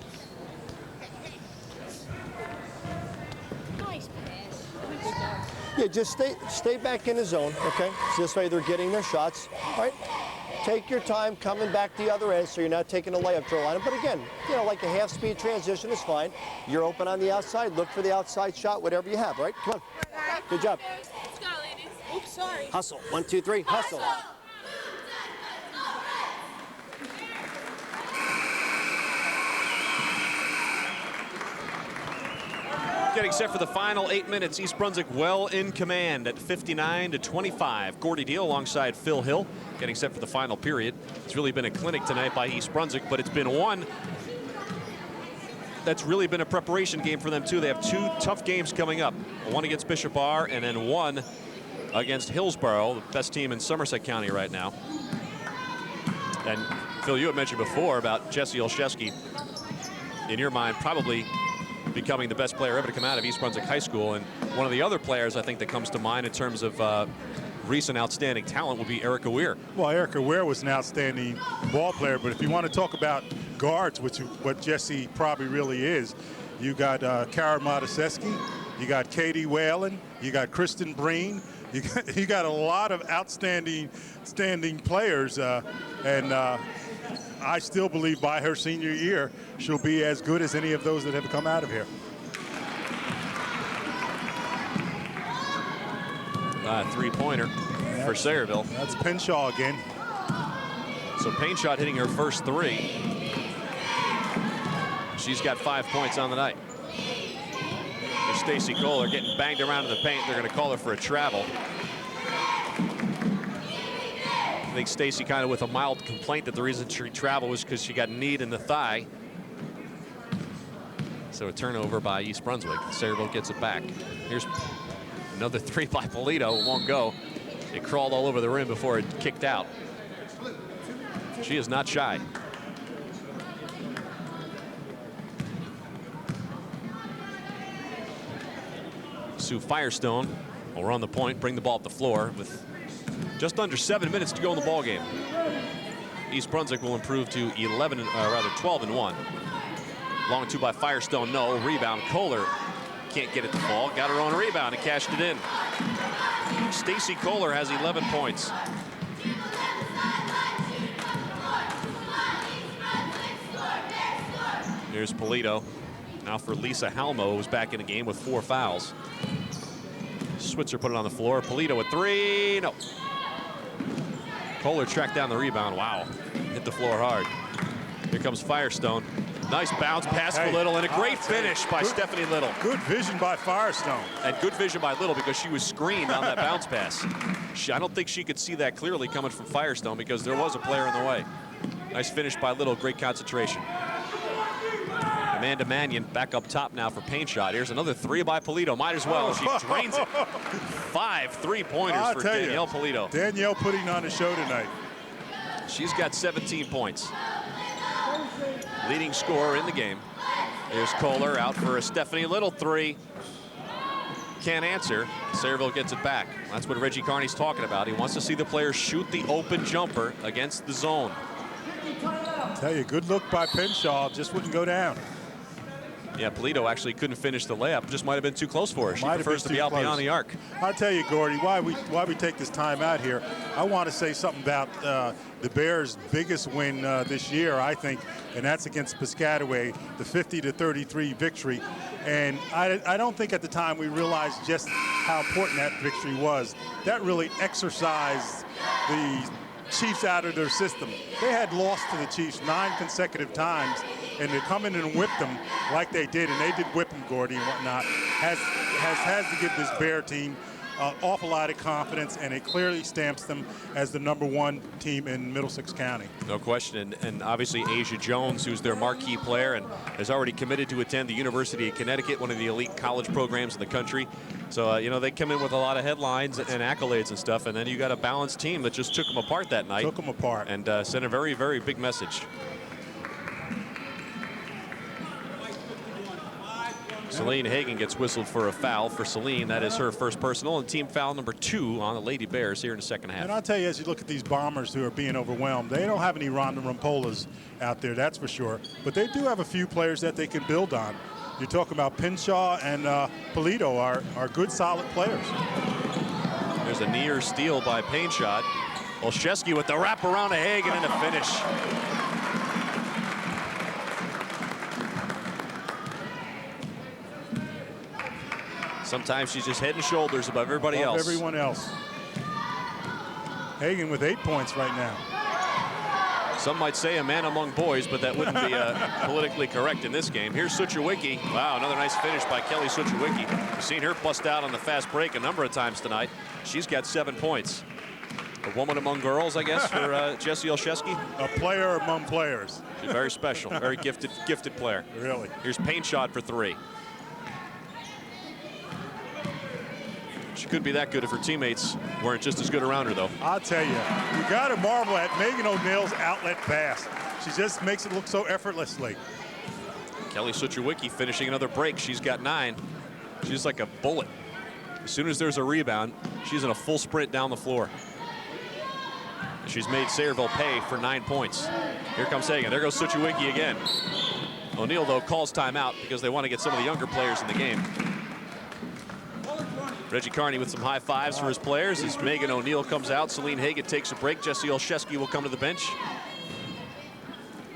Nice pass. Yeah, just stay back in the zone, okay? So this way they're getting their shots. All right. Take your time coming back the other end so you're not taking a layup drill on it. But again, you know, like a half-speed transition is fine. You're open on the outside. Look for the outside shot, whatever you have, right? Come on. Good job. Let's go, ladies. Oops, sorry. Hustle. 1, 2, 3. Hustle. Getting set for the final 8 minutes. East Brunswick well in command at 59-25. Gordy Deal alongside Phil Hill getting set for the final period. It's really been a clinic tonight by East Brunswick, but it's been one that's really been a preparation game for them too. They have 2 tough games coming up. One against Bishop Bar and then one against Hillsborough, the best team in Somerset County right now. And Phil, you had mentioned before about Jesse Olszewski, in your mind, probably becoming the best player ever to come out of East Brunswick High School. And one of the other players I think that comes to mind in terms of recent outstanding talent would be Erica Weir. Well, Erica Weir was an outstanding ball player, but if you want to talk about guards, which what Jesse probably really is, you got Kara Mataseski, you got Katie Whalen, you got Kristen Breen, you got a lot of outstanding players, and I still believe by her senior year she'll be as good as any of those that have come out of here. Three-pointer for Sayreville. That's Penshaw again. So Painshot hitting her first 3. She's got 5 points on the night. There's Stacy Kohler getting banged around in the paint. They're going to call her for a travel. I think Stacy kind of with a mild complaint that the reason she traveled was because she got kneed in the thigh. So a turnover by East Brunswick. Sayreville gets it back. Here's another 3 by Polito. It won't go. It crawled all over the rim before it kicked out. She is not shy. Sue Firestone will run the point, bring the ball up the floor with just under 7 minutes to go in the ball game. East Brunswick will improve to 12-1. Long 2 by Firestone, no. Rebound, Kohler can't get it to fall. Got her own rebound and cashed it in. Stacy Kohler has 11 points. Here's Polito. Now for Lisa Halmo, who's back in the game with 4 fouls. Switzer put it on the floor. Polito with 3. No. Kohler tracked down the rebound. Wow. Hit the floor hard. Here comes Firestone. Nice bounce pass for Little and a great finish by Stephanie Little. Good vision by Firestone. And good vision by Little because she was screened on that bounce pass. I don't think she could see that clearly coming from Firestone because there was a player in the way. Nice finish by Little. Great concentration. Amanda Mannion back up top now for Painshot. Here's another 3 by Polito. Might as well. She drains it. 5 3-pointers for Danielle Polito. Danielle putting on a show tonight. She's got 17 points. Leading scorer in the game. There's Kohler out for a Stephanie Little 3. Can't answer. Sayreville gets it back. That's what Reggie Carney's talking about. He wants to see the players shoot the open jumper against the zone. Tell you, good look by Penshaw. Just wouldn't go down. Yeah, Polito actually couldn't finish the layup. Just might have been too close for her. She prefers to be out beyond the arc. I'll tell you, Gordy, why we take this time out here. I want to say something about the Bears' biggest win this year, I think, and that's against Piscataway, the 50-33 victory. And I don't think at the time we realized just how important that victory was. That really exercised the Chiefs out of their system. They had lost to the Chiefs 9 consecutive times, and to come in and whip them like they did, and they did whip them, Gordy, and whatnot, has to give this Bear team an awful lot of confidence, and it clearly stamps them as the #1 team in Middlesex County. No question, and obviously Asia Jones, who's their marquee player and has already committed to attend the University of Connecticut, one of the elite college programs in the country. So, you know, they come in with a lot of headlines and accolades and stuff, and then you got a balanced team that just took them apart that night. Took them apart. And sent a very, very big message. Celine Hagan gets whistled for a foul for Celine. That is her first personal and team foul number 2 on the Lady Bears here in the second half. And I'll tell you, as you look at these Bombers who are being overwhelmed, they don't have any Ronda Rumpolas out there, that's for sure. But they do have a few players that they can build on. You're talking about Pinshaw and Polito are good, solid players. There's a near steal by Painshot. Olszewski with the wrap around to Hagan and a finish. Sometimes she's just head and shoulders above everybody else. Everyone else. Hagan with 8 points right now. Some might say a man among boys, but that wouldn't be politically correct in this game. Here's Suchewicki. Wow, another nice finish by Kelly Suchewicki. We've seen her bust out on the fast break a number of times tonight. She's got 7 points. A woman among girls, I guess, for Jessie Olszewski. A player among players. She's very special, very gifted player. Really. Here's Painshot for 3. She couldn't be that good if her teammates weren't just as good around her, though. I'll tell you got to marvel at Megan O'Neill's outlet pass. She just makes it look so effortlessly. Kelly Suchewicki finishing another break. She's got 9. She's like a bullet. As soon as there's a rebound, she's in a full sprint down the floor. She's made Sayreville pay for 9 points. Here comes Hagan. There goes Suchewicki again. O'Neill, though, calls timeout because they want to get some of the younger players in the game. Reggie Carney with some high fives for his players as Megan O'Neill comes out. Celine Hagan takes a break. Jessie Olszewski will come to the bench.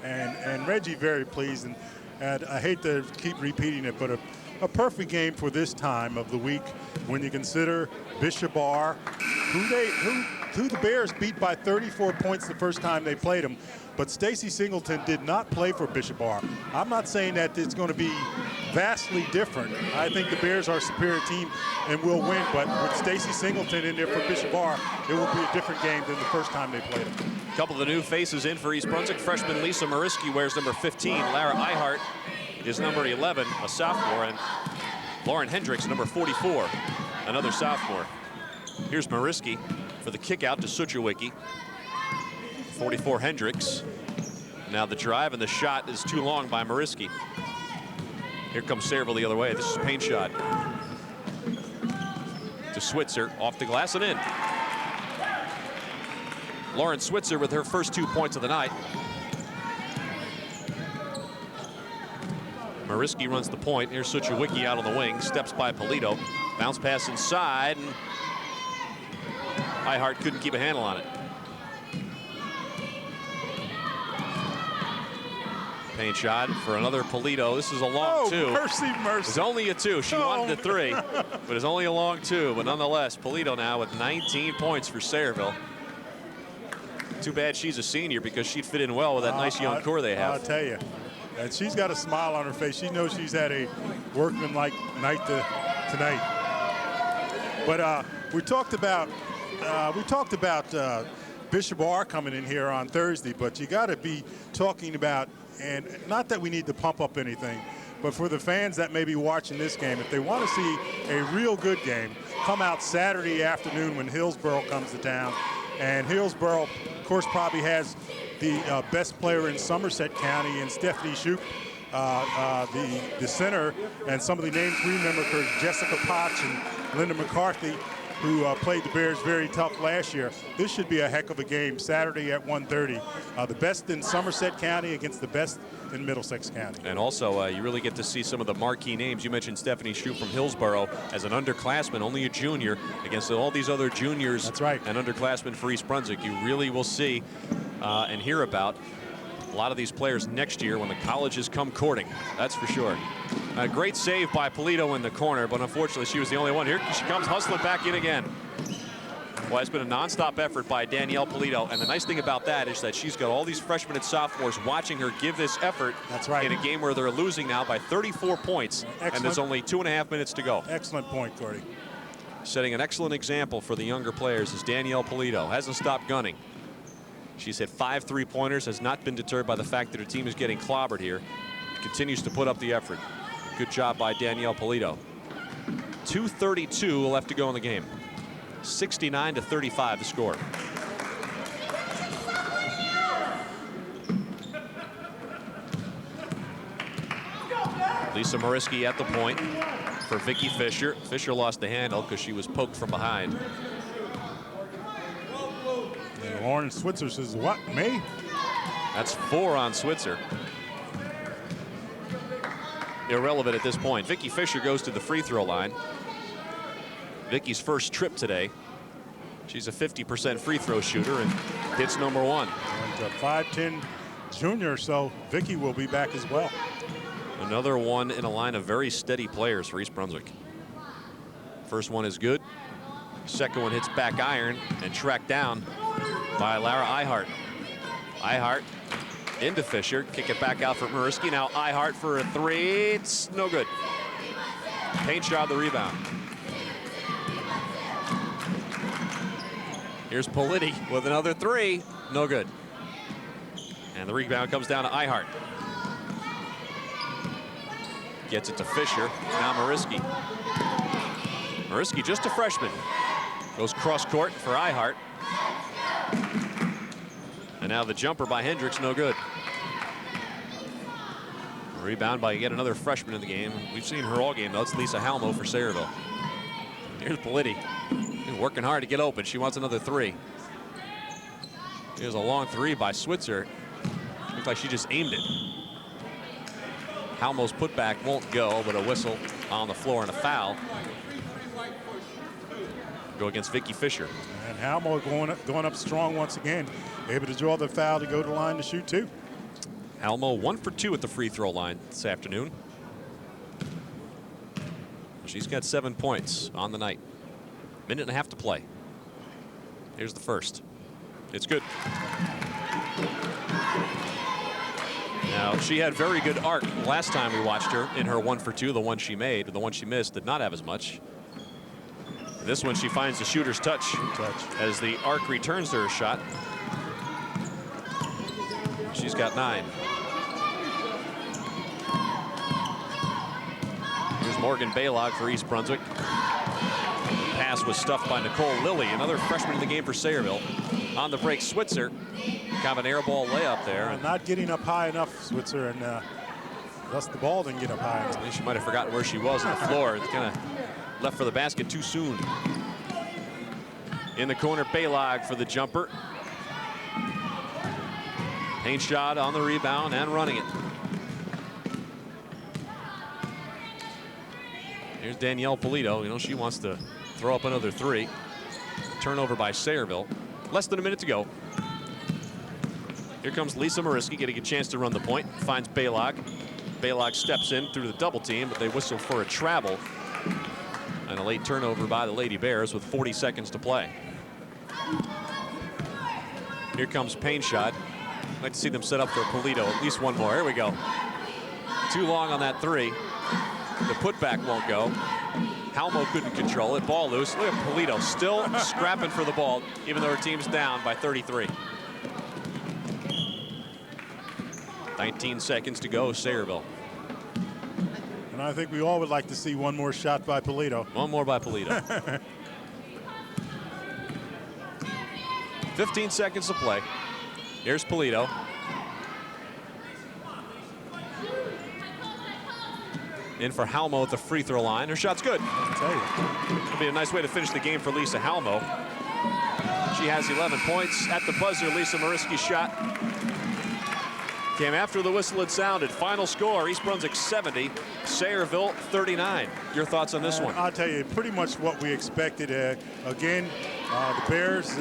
And Reggie very pleased. And I hate to keep repeating it, but a perfect game for this time of the week when you consider Bishop R, who the Bears beat by 34 points the first time they played them. But Stacy Singleton did not play for Bishop R. I'm not saying that it's going to be vastly different. I think the Bears are a superior team and will win, but with Stacy Singleton in there for Bishop R, it will be a different game than the first time they played him. A couple of the new faces in for East Brunswick. Freshman Lisa Mariski wears number 15. Lara Ihart is number 11, a sophomore, and Lauren Hendricks, number 44, another sophomore. Here's Mariski for the kick out to Suchewicki. 44 Hendricks. Now the drive and the shot is too long by Mariski. Here comes Sayreville the other way. This is Painshot. To Switzer, off the glass and in. Lauren Switzer with her first 2 points of the night. Mariski runs the point. Here's Suchewicki out on the wing. Steps by Polito. Bounce pass inside, and Ihart couldn't keep a handle on it. Painshot for another Polito. This is a long 2. Mercy. It's only a 2. She wanted a 3, but it's only a long 2. But nonetheless, Polito now with 19 points for Sayreville. Too bad she's a senior because she'd fit in well with that nice young core they have. I'll tell you. And she's got a smile on her face. She knows she's had a workmanlike night tonight. But we talked about Bishop R coming in here on Thursday, but you got to be talking about, and not that we need to pump up anything, but for the fans that may be watching this game, if they want to see a real good game, come out Saturday afternoon when Hillsborough comes to town. And Hillsborough, of course, probably has the best player in Somerset County, and Stephanie Shoup, the center, and some of the names we remember for Jessica Potts and Linda McCarthy, who played the Bears very tough last year. This should be a heck of a game Saturday at 1:30. The best in Somerset County against the best in Middlesex County. And also, you really get to see some of the marquee names. You mentioned Stephanie Shoup from Hillsborough as an underclassman, only a junior, against all these other juniors. That's right. And underclassmen for East Brunswick. You really will see and hear about a lot of these players next year when the colleges come courting. That's for sure. A great save by Polito in the corner, but unfortunately she was the only one. Here she comes hustling back in again. Well, it's been a nonstop effort by Danielle Polito, and the nice thing about that is that she's got all these freshmen and sophomores watching her give this effort. That's right. In a game where they're losing now by 34 points, Excellent. and there's only 2.5 minutes to go. Excellent point, Gordy. Setting an excellent example for the younger players is Danielle Polito. Hasn't stopped gunning. She's hit 5 three-pointers, has not been deterred by the fact that her team is getting clobbered here. Continues to put up the effort. Good job by Danielle Polito. 2:32 left to go in the game. 69-35 the score. Lisa Mariski at the point for Vicky Fisher. Fisher lost the handle because she was poked from behind. And Lauren Switzer says, what, me? That's 4 on Switzer. Irrelevant at this point. Vicky Fisher goes to the free throw line. Vicky's first trip today. She's a 50% free throw shooter and hits number 1. And 5'10" junior, so Vicky will be back as well. Another one in a line of very steady players for East Brunswick. First one is good. Second one hits back iron and tracked down by Lara Ihart. Ihart into Fisher. Kick it back out for Mariski. Now Ihart for a 3. It's no good. Paint shot the rebound. Here's Politi with another 3. No good. And the rebound comes down to Ihart. Gets it to Fisher. Now Mariski. Mariski, just a freshman. Goes cross court for Ihart. And now the jumper by Hendricks, no good. Rebound by yet another freshman in the game. We've seen her all game, though. It's Lisa Halmo for Sayreville. Here's Politi. She's working hard to get open. She wants another 3. Here's a long 3 by Switzer. Looks like she just aimed it. Halmo's putback won't go, but a whistle on the floor and a foul. Go against Vicky Fisher. And Halmo going up strong once again. Able to draw the foul to go to the line to shoot 2. Halmo 1 for 2 at the free throw line this afternoon. She's got 7 points on the night. Minute and a half to play. Here's the first. It's good. Now, she had very good arc last time we watched her in her 1 for 2. The one she made, the one she missed did not have as much. This one she finds the shooter's touch as the arc returns to her shot. She's got 9. Here's Morgan Baylog for East Brunswick. Pass was stuffed by Nicole Lilly, another freshman in the game for Sayreville. On the break, Switzer. Kind of an air ball layup there. Not getting up high enough, Switzer, and thus the ball didn't get up high enough. I think she might have forgotten where she was on the floor. It's kind of left for the basket too soon. In the corner, Baylog for the jumper. Paint shot on the rebound and running it. Here's Danielle Polito. You know, she wants to throw up another 3. Turnover by Sayreville. Less than a minute to go. Here comes Lisa Mariski getting a chance to run the point. Finds Baylog. Baylog steps in through the double team, but they whistle for a travel. And a late turnover by the Lady Bears with 40 seconds to play. Here comes Paint shot. I'd like to see them set up for Polito. At least one more. Here we go. Too long on that 3. The putback won't go. Halmo couldn't control it. Ball loose. Look at Polito still scrapping for the ball, even though her team's down by 33. 19 seconds to go, Sayreville. And I think we all would like to see one more shot by Polito. One more by Polito. 15 seconds to play. Here's Polito. In for Halmo at the free throw line. Her shot's good. I'll tell you. It'll be a nice way to finish the game for Lisa Halmo. She has 11 points. At the buzzer, Lisa Mariski's shot came after the whistle had sounded. Final score, East Brunswick 70, Sayreville 39. Your thoughts on this one? I'll tell you, pretty much what we expected. Again, the Bears,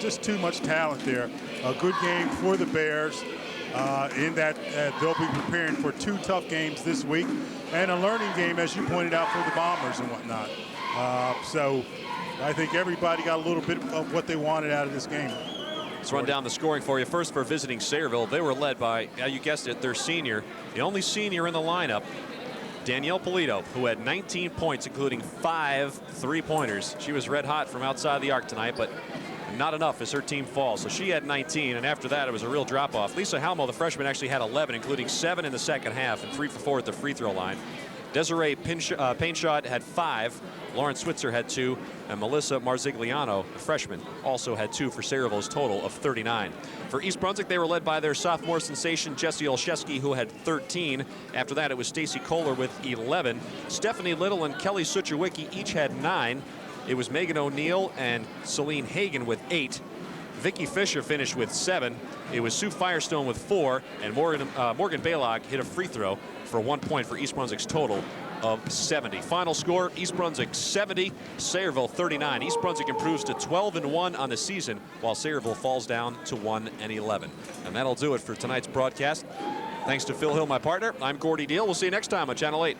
just too much talent there. A good game for the Bears in that they'll be preparing for 2 tough games this week and a learning game, as you pointed out, for the Bombers and whatnot. So I think everybody got a little bit of what they wanted out of this game. Let's run down the scoring for you. First, for visiting Sayreville, they were led by, you guessed it, their senior, the only senior in the lineup, Danielle Polito, who had 19 points, including 5 3-pointers. She was red hot from outside the arc tonight, but not enough as her team falls. So she had 19, and after that, it was a real drop-off. Lisa Halmo, the freshman, actually had 11, including 7 in the second half and 3 for 4 at the free throw line. Desiree Painshot had 5. Lauren Switzer had 2. And Melissa Marzigliano, a freshman, also had 2 for Sayreville's total of 39. For East Brunswick, they were led by their sophomore sensation, Jessie Olszewski, who had 13. After that, it was Stacy Kohler with 11. Stephanie Little and Kelly Suchowicki each had 9. It was Megan O'Neill and Celine Hagan with 8. Vicky Fisher finished with 7. It was Sue Firestone with 4. And Morgan Balog hit a free throw for 1 point for East Brunswick's total of 70. Final score, East Brunswick 70, Sayreville 39. East Brunswick improves to 12-1 on the season, while Sayreville falls down to 1-11. And that'll do it for tonight's broadcast. Thanks to Phil Hill, my partner. I'm Gordy Deal. We'll see you next time on Channel 8.